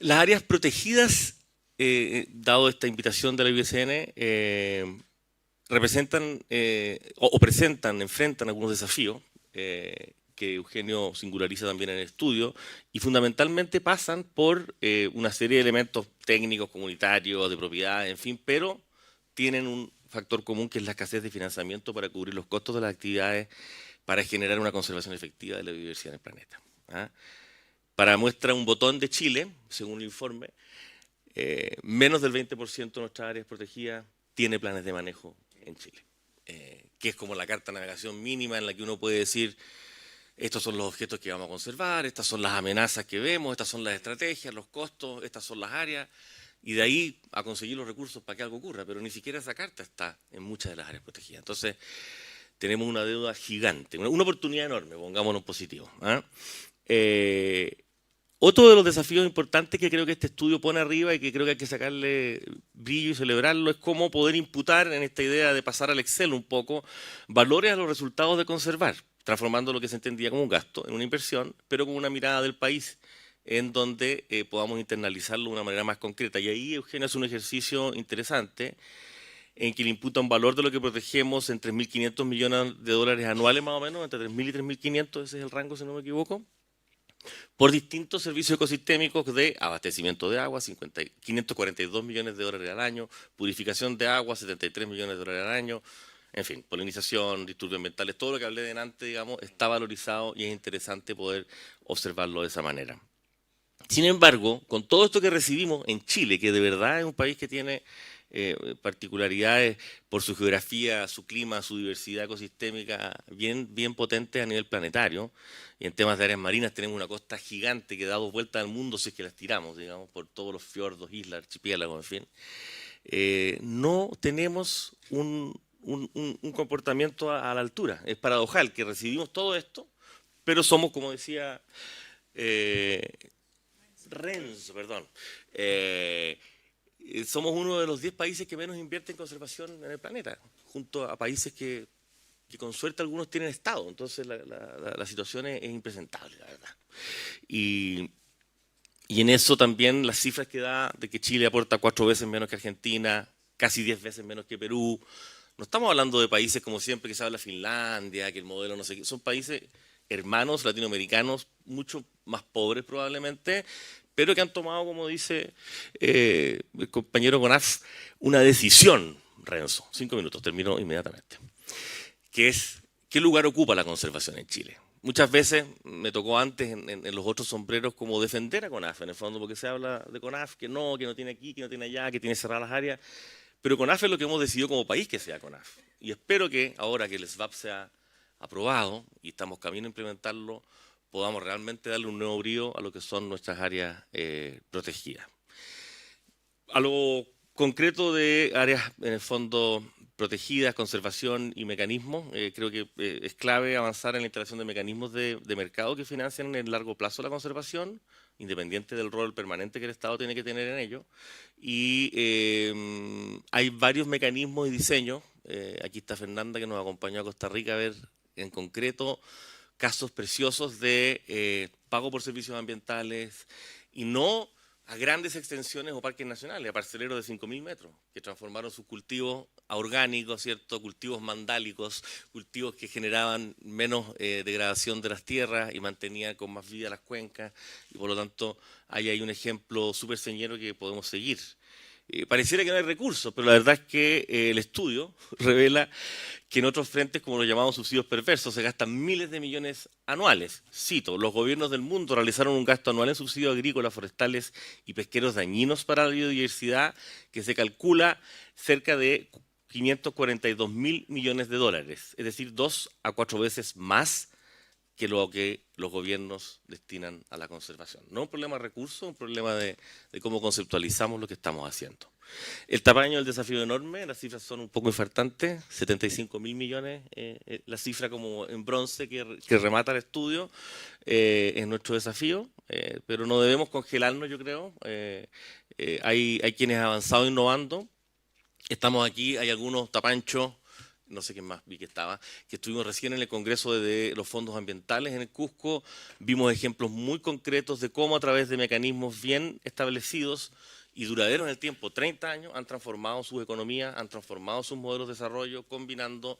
Las áreas protegidas, dado esta invitación de la IUCN, representan enfrentan algunos desafíos que Eugenio singulariza también en el estudio, y fundamentalmente pasan por una serie de elementos técnicos, comunitarios, de propiedad, en fin, pero tienen un factor común que es la escasez de financiamiento para cubrir los costos de las actividades para generar una conservación efectiva de la biodiversidad en el planeta. Para muestra un botón de Chile, según el informe, menos del 20% de nuestras áreas protegidas tiene planes de manejo en Chile, que es como la carta de navegación mínima en la que uno puede decir, estos son los objetos que vamos a conservar, estas son las amenazas que vemos, estas son las estrategias, los costos, estas son las áreas, y de ahí a conseguir los recursos para que algo ocurra, pero ni siquiera esa carta está en muchas de las áreas protegidas. Entonces, tenemos una deuda gigante, una oportunidad enorme, pongámonos positivo. Otro de los desafíos importantes que creo que este estudio pone arriba y que creo que hay que sacarle brillo y celebrarlo es cómo poder imputar en esta idea de pasar al Excel un poco valores a los resultados de conservar, transformando lo que se entendía como un gasto en una inversión, pero con una mirada del país en donde podamos internalizarlo de una manera más concreta. Y ahí Eugenio hace un ejercicio interesante en que le imputa un valor de lo que protegemos en 3.500 millones de dólares anuales más o menos, entre 3.000 y 3.500, ese es el rango si no me equivoco, por distintos servicios ecosistémicos de abastecimiento de agua, 542 millones de dólares al año, purificación de agua, 73 millones de dólares al año, en fin, polinización, disturbios ambientales, todo lo que hablé de antes, digamos, está valorizado y es interesante poder observarlo de esa manera. Sin embargo, con todo esto que recibimos en Chile, que de verdad es un país que tiene particularidades por su geografía, su clima, su diversidad ecosistémica bien potentes a nivel planetario, y en temas de áreas marinas tenemos una costa gigante que da 2 vueltas al mundo si es que las tiramos, digamos, por todos los fiordos, islas, archipiélagos, en fin. No tenemos un comportamiento a la altura. Es paradojal que recibimos todo esto, pero somos, como decía Renzo, perdón, somos uno de los 10 países que menos invierte en conservación en el planeta, junto a países que con suerte algunos tienen Estado. Entonces la situación es impresentable, la verdad. Y en eso también las cifras que da de que Chile aporta 4 veces menos que Argentina, casi 10 veces menos que Perú. No estamos hablando de países como siempre que se habla Finlandia, que el modelo no sé qué. Son países hermanos latinoamericanos, mucho más pobres probablemente, pero que han tomado, como dice el compañero Conaf, una decisión, Renzo. 5 minutos, termino inmediatamente. Que es, ¿qué lugar ocupa la conservación en Chile? Muchas veces me tocó antes en los otros sombreros como defender a CONAF, en el fondo, porque se habla de CONAF, que no tiene aquí, que no tiene allá, que tiene cerradas las áreas, pero CONAF es lo que hemos decidido como país que sea CONAF. Y espero que ahora que el SVAP sea aprobado y estamos camino a implementarlo, podamos realmente darle un nuevo brío a lo que son nuestras áreas protegidas. A lo concreto de áreas, en el fondo, protegidas, conservación y mecanismos, creo que es clave avanzar en la instalación de mecanismos de mercado que financian en el largo plazo la conservación, independiente del rol permanente que el Estado tiene que tener en ello. Y hay varios mecanismos y diseños. Aquí está Fernanda, que nos acompañó a Costa Rica a ver en concreto casos preciosos de pago por servicios ambientales y no a grandes extensiones o parques nacionales, a parceleros de 5.000 metros, que transformaron sus cultivos a orgánicos, ¿cierto? Cultivos mandálicos, cultivos que generaban menos degradación de las tierras y mantenían con más vida las cuencas, y por lo tanto ahí hay un ejemplo súper señero que podemos seguir. Pareciera que no hay recursos, pero la verdad es que el estudio revela que en otros frentes, como los llamamos subsidios perversos, se gastan miles de millones anuales. Cito, los gobiernos del mundo realizaron un gasto anual en subsidios agrícolas, forestales y pesqueros dañinos para la biodiversidad que se calcula cerca de 542.000 millones de dólares, es decir, 2 a 4 veces más que lo que los gobiernos destinan a la conservación. No un problema de recursos, un problema de cómo conceptualizamos lo que estamos haciendo. El tamaño del desafío es enorme, las cifras son un poco infartantes, 75.000 millones, la cifra como en bronce que remata el estudio, es nuestro desafío, pero no debemos congelarnos, yo creo. Hay quienes han avanzado innovando, estamos aquí, hay algunos tapanchos, no sé quién más vi que estaba, que estuvimos recién en el Congreso de los Fondos Ambientales en el Cusco, vimos ejemplos muy concretos de cómo a través de mecanismos bien establecidos y duraderos en el tiempo, 30 años, han transformado sus economías, han transformado sus modelos de desarrollo, combinando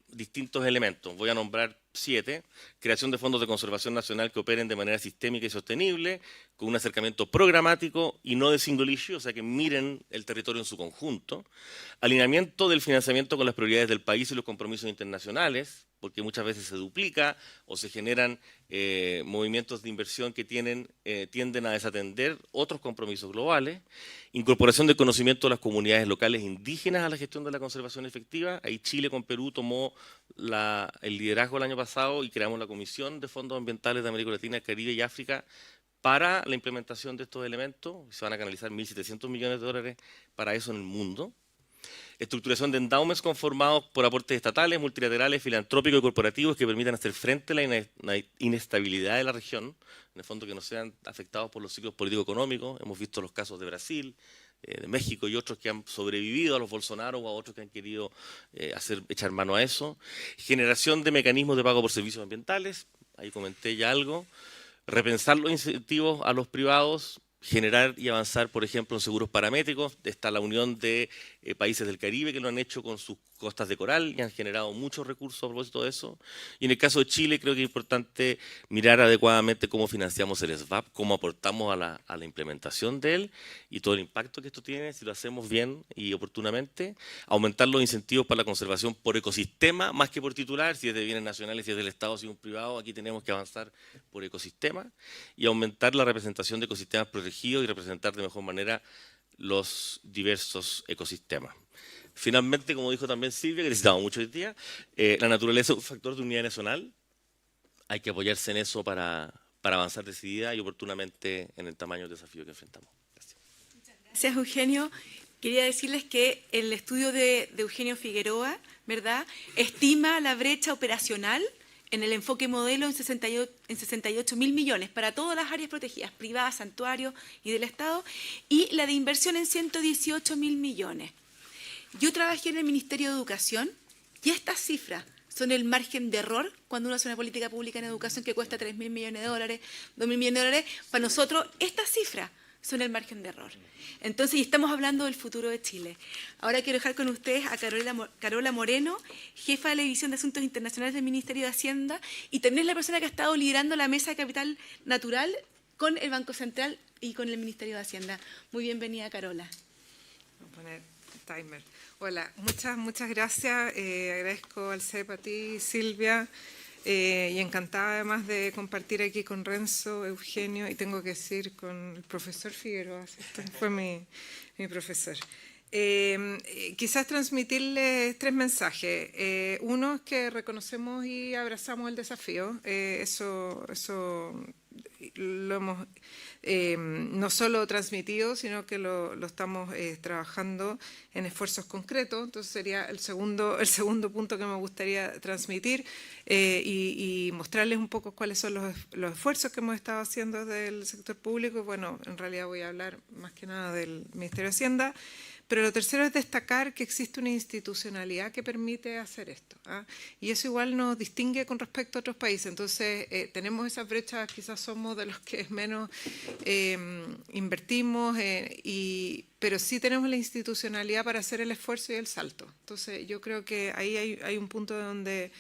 distintos elementos. Voy a nombrar 7. Creación de fondos de conservación nacional que operen de manera sistémica y sostenible, con un acercamiento programático y no de single issue, o sea que miren el territorio en su conjunto. Alineamiento del financiamiento con las prioridades del país y los compromisos internacionales, porque muchas veces se duplica o se generan movimientos de inversión que tienden a desatender otros compromisos globales. Incorporación del conocimiento de las comunidades locales indígenas a la gestión de la conservación efectiva. Ahí Chile con Perú tomó el liderazgo el año pasado y creamos la Comisión de Fondos Ambientales de América Latina, Caribe y África para la implementación de estos elementos. Se van a canalizar 1.700 millones de dólares para eso en el mundo. Estructuración de endowments conformados por aportes estatales, multilaterales, filantrópicos y corporativos que permitan hacer frente a la inestabilidad de la región, en el fondo que no sean afectados por los ciclos político-económicos. Hemos visto los casos de Brasil, de México y otros que han sobrevivido a los Bolsonaro o a otros que han querido echar mano a eso. Generación de mecanismos de pago por servicios ambientales, ahí comenté ya algo. Repensar los incentivos a los privados, generar y avanzar, por ejemplo, en seguros paramétricos. Está la unión de países del Caribe que lo han hecho con sus costas de coral y han generado muchos recursos a propósito de eso. Y en el caso de Chile creo que es importante mirar adecuadamente cómo financiamos el SVAP, cómo aportamos a la implementación de él y todo el impacto que esto tiene si lo hacemos bien y oportunamente. Aumentar los incentivos para la conservación por ecosistema más que por titular, si es de bienes nacionales, si es del Estado, si es un privado, aquí tenemos que avanzar por ecosistema y aumentar la representación de ecosistemas protegidos y representar de mejor manera los diversos ecosistemas. Finalmente, como dijo también Silvia, que necesitamos mucho hoy día, la naturaleza es un factor de unidad nacional. Hay que apoyarse en eso para avanzar decidida y oportunamente en el tamaño del desafío que enfrentamos. Gracias. Gracias, Eugenio. Quería decirles que el estudio de Eugenio Figueroa, ¿verdad?, estima la brecha operacional en el enfoque modelo en 68.000 millones para todas las áreas protegidas, privadas, santuarios y del Estado, y la de inversión en 118.000 millones. Yo trabajé en el Ministerio de Educación y estas cifras son el margen de error cuando uno hace una política pública en educación que cuesta 3.000 millones de dólares, 2.000 millones de dólares. Para nosotros, estas cifras son el margen de error. Entonces, y estamos hablando del futuro de Chile. Ahora quiero dejar con ustedes a Carola Moreno, jefa de la División de Asuntos Internacionales del Ministerio de Hacienda, y también es la persona que ha estado liderando la Mesa de Capital Natural con el Banco Central y con el Ministerio de Hacienda. Muy bienvenida, Carola. Voy a poner timer. Hola, muchas gracias. Agradezco al CEP, a ti, Silvia, y encantada además de compartir aquí con Renzo, Eugenio, y tengo que decir con el profesor Figueroa, ¿cierto? Fue mi profesor. Quizás transmitirles 3 mensajes. Uno es que reconocemos y abrazamos el desafío. Eso lo hemos no solo transmitido, sino que lo estamos trabajando en esfuerzos concretos. Entonces sería el segundo punto que me gustaría transmitir y mostrarles un poco cuáles son los esfuerzos que hemos estado haciendo desde el sector público. Bueno, en realidad voy a hablar más que nada del Ministerio de Hacienda. Pero lo tercero es destacar que existe una institucionalidad que permite hacer esto, ¿ah? Y eso igual nos distingue con respecto a otros países. Entonces, tenemos esas brechas, quizás somos de los que menos invertimos, pero sí tenemos la institucionalidad para hacer el esfuerzo y el salto. Entonces, yo creo que ahí hay un punto de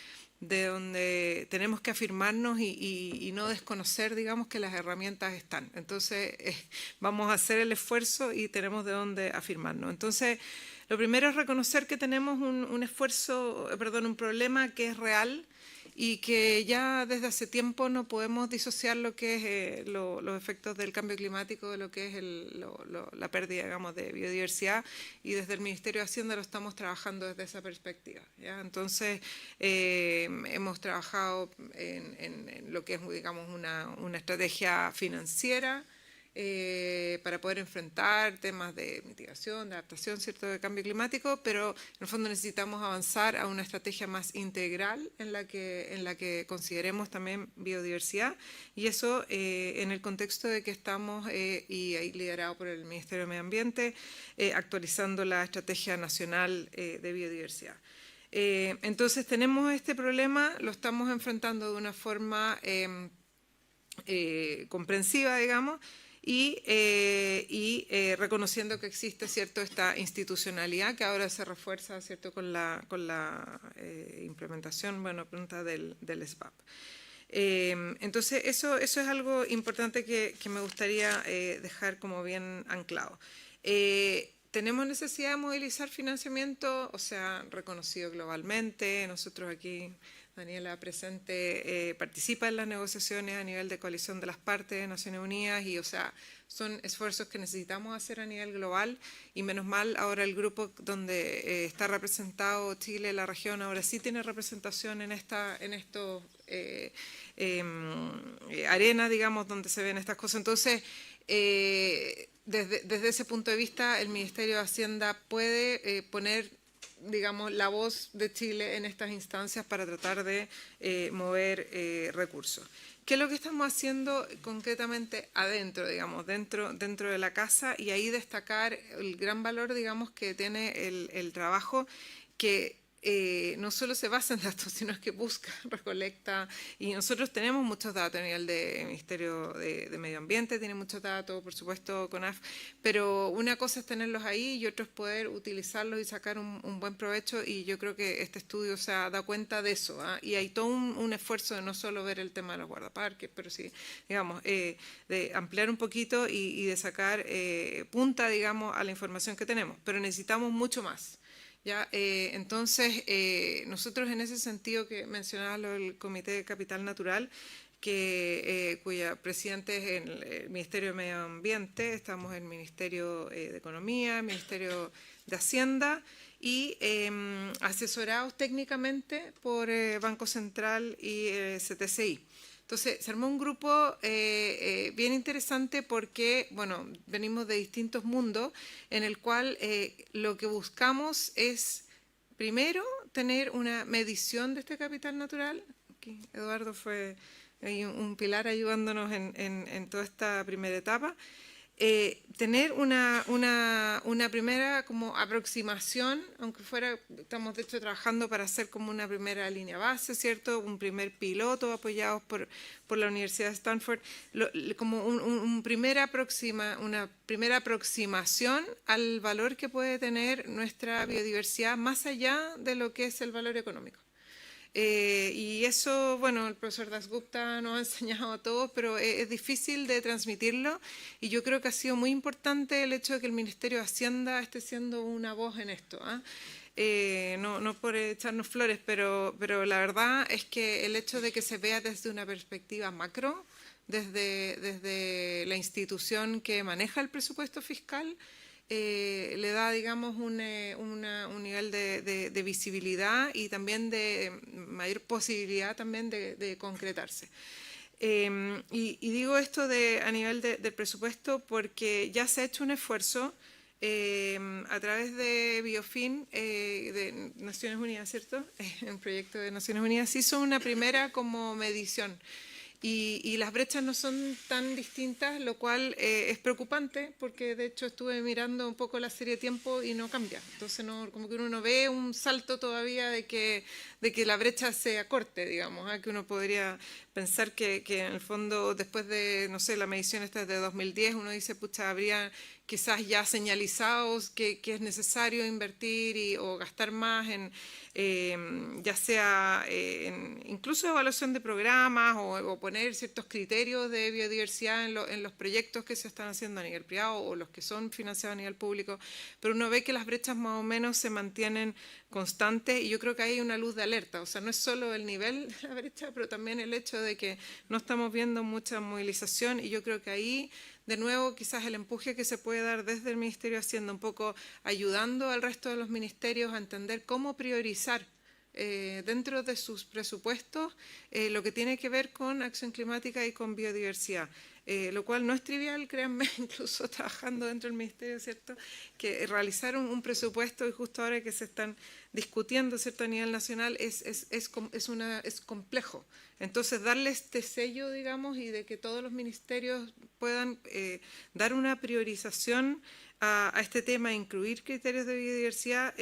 donde tenemos que afirmarnos y no desconocer, digamos, que las herramientas están. Entonces, vamos a hacer el esfuerzo y tenemos de dónde afirmarnos. Entonces, lo primero es reconocer que tenemos un problema que es real y que ya desde hace tiempo no podemos disociar lo que es los efectos del cambio climático de lo que es la pérdida, digamos, de biodiversidad, y desde el Ministerio de Hacienda lo estamos trabajando desde esa perspectiva, ¿ya? Entonces, hemos trabajado en lo que es, digamos, una estrategia financiera para poder enfrentar temas de mitigación, de adaptación, ¿cierto?, de cambio climático, pero en el fondo necesitamos avanzar a una estrategia más integral en la que consideremos también biodiversidad, y eso en el contexto de que estamos, y ahí liderado por el Ministerio de Medio Ambiente, actualizando la Estrategia Nacional de Biodiversidad. Entonces tenemos este problema, lo estamos enfrentando de una forma comprensiva, digamos, y reconociendo que existe, ¿cierto?, esta institucionalidad que ahora se refuerza, ¿cierto?, con la implementación, bueno, pronta del SVAP. Entonces, eso es algo importante que me gustaría dejar como bien anclado. tenemos necesidad de movilizar financiamiento, o sea, reconocido globalmente. Nosotros aquí, Daniela presente, participa en las negociaciones a nivel de coalición de las partes de Naciones Unidas y, o sea, son esfuerzos que necesitamos hacer a nivel global y menos mal ahora el grupo donde está representado Chile, la región, ahora sí tiene representación en estos arenas, digamos, donde se ven estas cosas. Entonces, desde ese punto de vista, el Ministerio de Hacienda puede poner, digamos, la voz de Chile en estas instancias para tratar de mover recursos. ¿Qué es lo que estamos haciendo concretamente adentro, digamos, dentro de la casa? Y ahí destacar el gran valor, digamos, que tiene el trabajo que no solo se basa en datos, sino que busca, recolecta, y nosotros tenemos muchos datos a nivel del Ministerio de Medio Ambiente, tiene muchos datos, por supuesto, CONAF, pero una cosa es tenerlos ahí y otra es poder utilizarlos y sacar un buen provecho, y yo creo que este estudio se da cuenta de eso, ¿eh? Y hay todo un esfuerzo de no solo ver el tema de los guardaparques, pero sí, digamos, de ampliar un poquito y de sacar punta, digamos, a la información que tenemos, pero necesitamos mucho más. ¿Ya? Entonces, nosotros en ese sentido que mencionaba el Comité de Capital Natural, cuya presidente es el Ministerio de Medio Ambiente, estamos en el Ministerio de Economía, el Ministerio de Hacienda y asesorados técnicamente por Banco Central y CTCI. Entonces, se armó un grupo bien interesante porque, bueno, venimos de distintos mundos en el cual lo que buscamos es, primero, tener una medición de este capital natural. Aquí Eduardo fue un pilar ayudándonos en toda esta primera etapa. Tener una primera como aproximación, aunque fuera, estamos de hecho trabajando para hacer como una primera línea base, ¿cierto? Un primer piloto apoyados por la Universidad de Stanford, como una primera aproximación al valor que puede tener nuestra biodiversidad más allá de lo que es el valor económico. Y eso, bueno, el profesor Dasgupta nos ha enseñado a todos, pero es difícil de transmitirlo y yo creo que ha sido muy importante el hecho de que el Ministerio de Hacienda esté siendo una voz en esto. No por echarnos flores, pero la verdad es que el hecho de que se vea desde una perspectiva macro, desde la institución que maneja el presupuesto fiscal, le da, digamos, un nivel de visibilidad y también de mayor posibilidad también de concretarse. Y digo esto a nivel del presupuesto porque ya se ha hecho un esfuerzo a través de Biofin, de Naciones Unidas, ¿cierto? Un proyecto de Naciones Unidas, se hizo una primera como medición. Y las brechas no son tan distintas, lo cual es preocupante porque de hecho estuve mirando un poco la serie de tiempo y no cambia. Entonces como que uno no ve un salto todavía de que la brecha se acorte, digamos, que uno podría pensar que en el fondo después de, no sé, la medición esta es de 2010, uno dice, pucha, habría quizás ya señalizados que es necesario invertir o gastar más en ya sea incluso evaluación de programas o poner ciertos criterios de biodiversidad en los proyectos que se están haciendo a nivel privado o los que son financiados a nivel público, pero uno ve que las brechas más o menos se mantienen constantes y yo creo que hay una luz de alerta, o sea, no es solo el nivel de la brecha, pero también el hecho de que no estamos viendo mucha movilización y yo creo que ahí de nuevo, quizás el empuje que se puede dar desde el Ministerio de Hacienda, un poco ayudando al resto de los ministerios a entender cómo priorizar dentro de sus presupuestos lo que tiene que ver con acción climática y con biodiversidad. Lo cual no es trivial, créanme, incluso trabajando dentro del Ministerio, ¿cierto? Que realizar un presupuesto y justo ahora que se están discutiendo, ¿cierto? A nivel nacional es complejo. Entonces, darle este sello, digamos, y de que todos los ministerios puedan dar una priorización a este tema, incluir criterios de biodiversidad,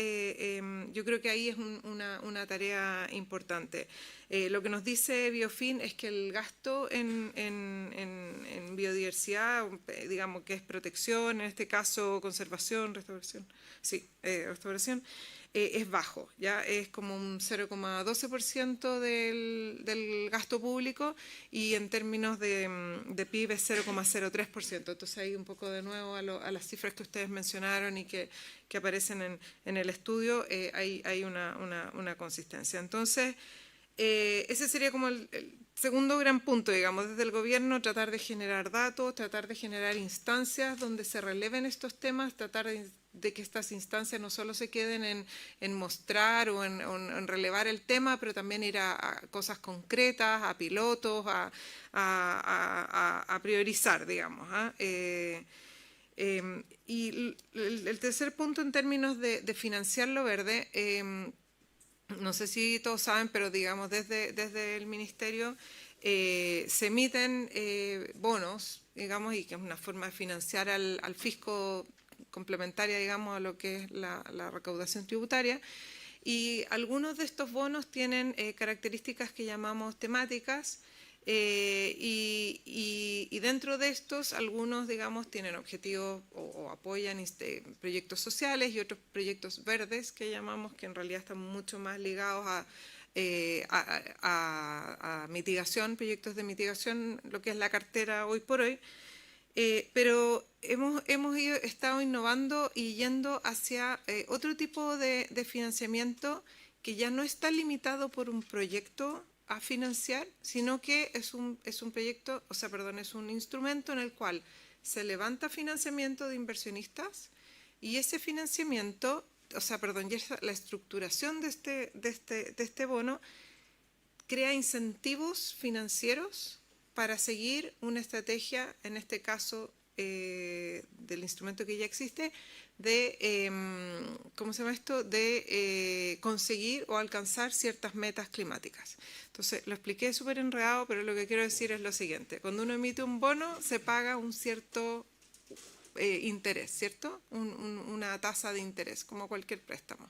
yo creo que ahí es una tarea importante. Lo que nos dice Biofin es que el gasto en biodiversidad, digamos que es protección, en este caso conservación, restauración, sí, restauración, es bajo, ya es como un 0,12% del gasto público y en términos de PIB es 0,03%. Entonces ahí un poco de nuevo a las cifras que ustedes mencionaron y que aparecen en el estudio, hay una consistencia. Entonces, ese sería como el segundo gran punto, digamos, desde el gobierno, tratar de generar datos, tratar de generar instancias donde se releven estos temas, tratar de que estas instancias no solo se queden en mostrar o en relevar el tema, pero también ir a cosas concretas, a pilotos, a priorizar, digamos. Y el tercer punto en términos de financiar lo verde, no sé si todos saben, pero digamos desde el Ministerio se emiten bonos, digamos, y que es una forma de financiar al fisco complementaria, digamos, a lo que es la recaudación tributaria. Y algunos de estos bonos tienen características que llamamos temáticas, y dentro de estos, algunos, digamos, tienen objetivos o apoyan proyectos sociales y otros proyectos verdes que llamamos, que en realidad están mucho más ligados a mitigación, proyectos de mitigación, lo que es la cartera hoy por hoy. Pero hemos estado innovando y yendo hacia otro tipo de financiamiento que ya no está limitado por un proyecto a financiar, sino que es un proyecto, es un instrumento en el cual se levanta financiamiento de inversionistas y ese financiamiento, la estructuración de este bono crea incentivos financieros para seguir una estrategia, en este caso del instrumento que ya existe, de conseguir o alcanzar ciertas metas climáticas. Entonces, lo expliqué súper enredado, pero lo que quiero decir es lo siguiente. Cuando uno emite un bono, se paga un cierto interés, ¿cierto? Una tasa de interés, como cualquier préstamo.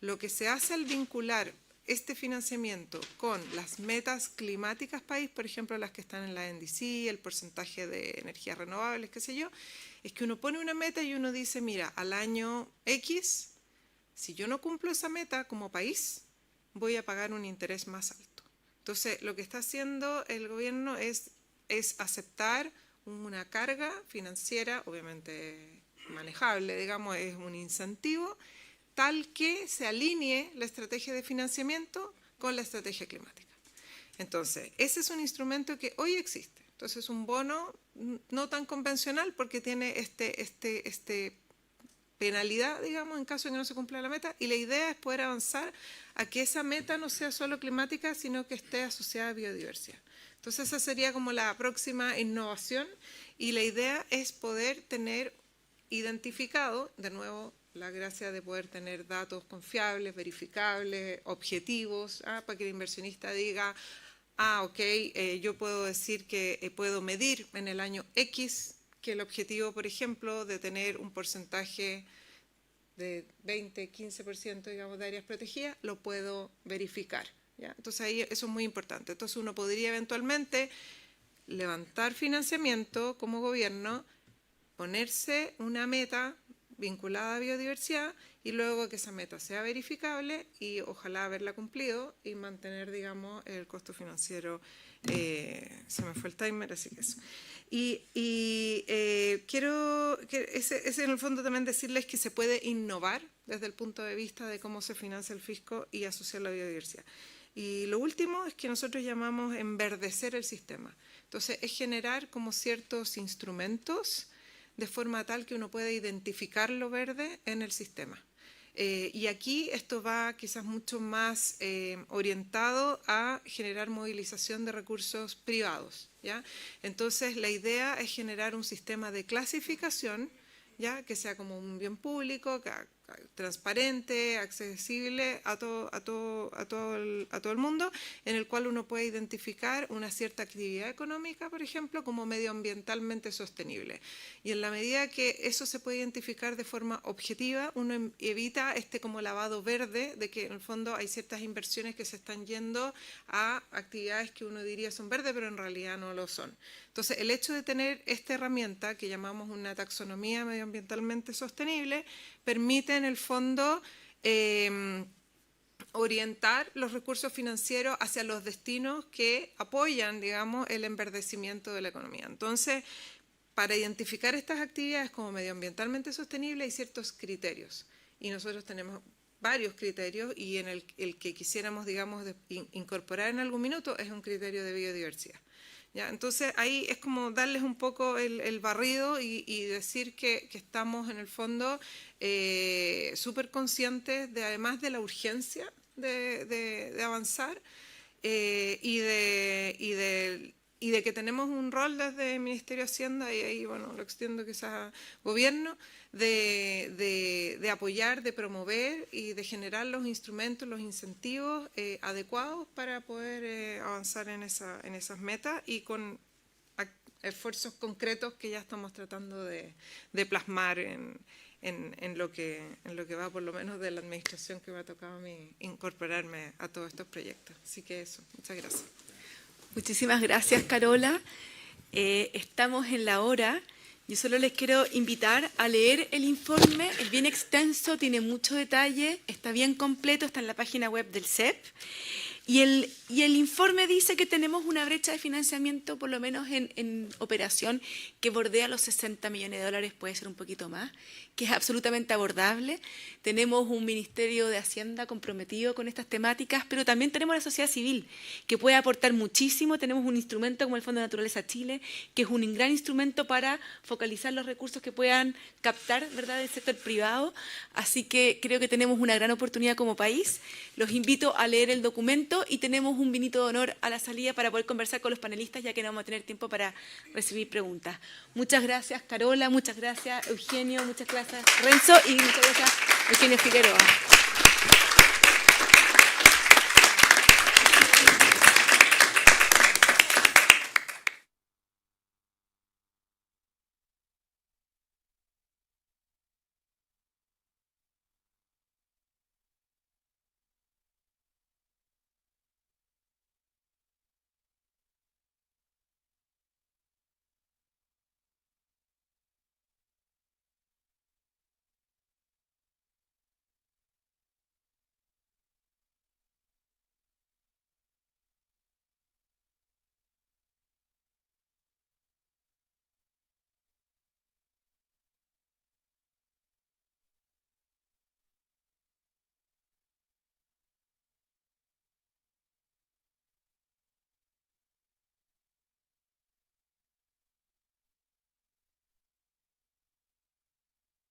Lo que se hace al vincular este financiamiento con las metas climáticas país, por ejemplo, las que están en la NDC, el porcentaje de energías renovables, qué sé yo, es que uno pone una meta y uno dice, mira, al año X, si yo no cumplo esa meta como país, voy a pagar un interés más alto. Entonces, lo que está haciendo el gobierno es aceptar una carga financiera, obviamente manejable, digamos, es un incentivo, tal que se alinee la estrategia de financiamiento con la estrategia climática. Entonces, ese es un instrumento que hoy existe. Entonces, un bono no tan convencional porque tiene penalidad, digamos, en caso de que no se cumpla la meta, y la idea es poder avanzar a que esa meta no sea solo climática, sino que esté asociada a biodiversidad. Entonces, esa sería como la próxima innovación, y la idea es poder tener identificado, de nuevo, la gracia de poder tener datos confiables, verificables, objetivos, para que el inversionista diga, ok, yo puedo decir que puedo medir en el año X que el objetivo, por ejemplo, de tener un porcentaje de 20, 15%, digamos, de áreas protegidas, lo puedo verificar, ¿ya? Entonces ahí eso es muy importante. Entonces uno podría eventualmente levantar financiamiento como gobierno, ponerse una meta vinculada a biodiversidad y luego que esa meta sea verificable y ojalá haberla cumplido y mantener, digamos, el costo financiero. Se me fue el timer, así que eso. Y quiero que ese en el fondo también decirles que se puede innovar desde el punto de vista de cómo se financia el fisco y asociar la biodiversidad. Y lo último es que nosotros llamamos enverdecer el sistema. Entonces, es generar como ciertos instrumentos de forma tal que uno pueda identificar lo verde en el sistema. Y aquí esto va quizás mucho más orientado a generar movilización de recursos privados, ¿ya? Entonces, la idea es generar un sistema de clasificación, ¿ya? Que sea como un bien público, transparente, accesible a todo el mundo, en el cual uno puede identificar una cierta actividad económica, por ejemplo, como medioambientalmente sostenible. Y en la medida que eso se puede identificar de forma objetiva, uno evita como lavado verde, de que en el fondo hay ciertas inversiones que se están yendo a actividades que uno diría son verdes, pero en realidad no lo son. Entonces, el hecho de tener esta herramienta, que llamamos una taxonomía medioambientalmente sostenible, permite en el fondo orientar los recursos financieros hacia los destinos que apoyan, digamos, el enverdecimiento de la economía. Entonces, para identificar estas actividades como medioambientalmente sostenibles hay ciertos criterios y nosotros tenemos varios criterios y en el que quisiéramos, digamos, incorporar en algún minuto es un criterio de biodiversidad. ¿Ya? Entonces ahí es como darles un poco el barrido y decir que estamos en el fondo súper conscientes de, además de la urgencia de avanzar y de que tenemos un rol desde el Ministerio de Hacienda, y ahí bueno, lo extiendo quizás a gobierno, de apoyar, de promover y de generar los instrumentos, los incentivos adecuados para poder avanzar en esas metas y con esfuerzos concretos que ya estamos tratando de plasmar en lo que va por lo menos de la administración que me ha tocado a mí incorporarme a todos estos proyectos. Así que eso, muchas gracias. Muchísimas gracias, Carola. Estamos en la hora. Yo solo les quiero invitar a leer el informe. Es bien extenso, tiene mucho detalle, está bien completo, está en la página web del CEP. Y el informe dice que tenemos una brecha de financiamiento, por lo menos en operación, que bordea los 60 millones de dólares, puede ser un poquito más, que es absolutamente abordable. Tenemos un Ministerio de Hacienda comprometido con estas temáticas, pero también tenemos la sociedad civil, que puede aportar muchísimo. Tenemos un instrumento como el Fondo de Naturaleza Chile, que es un gran instrumento para focalizar los recursos que puedan captar, ¿verdad?, del sector privado. Así que creo que tenemos una gran oportunidad como país. Los invito a leer el documento y tenemos un vinito de honor a la salida para poder conversar con los panelistas, ya que no vamos a tener tiempo para recibir preguntas. Muchas gracias, Carola, muchas gracias, Eugenio, muchas gracias, Renzo, y muchas gracias, Eugenio Figueroa.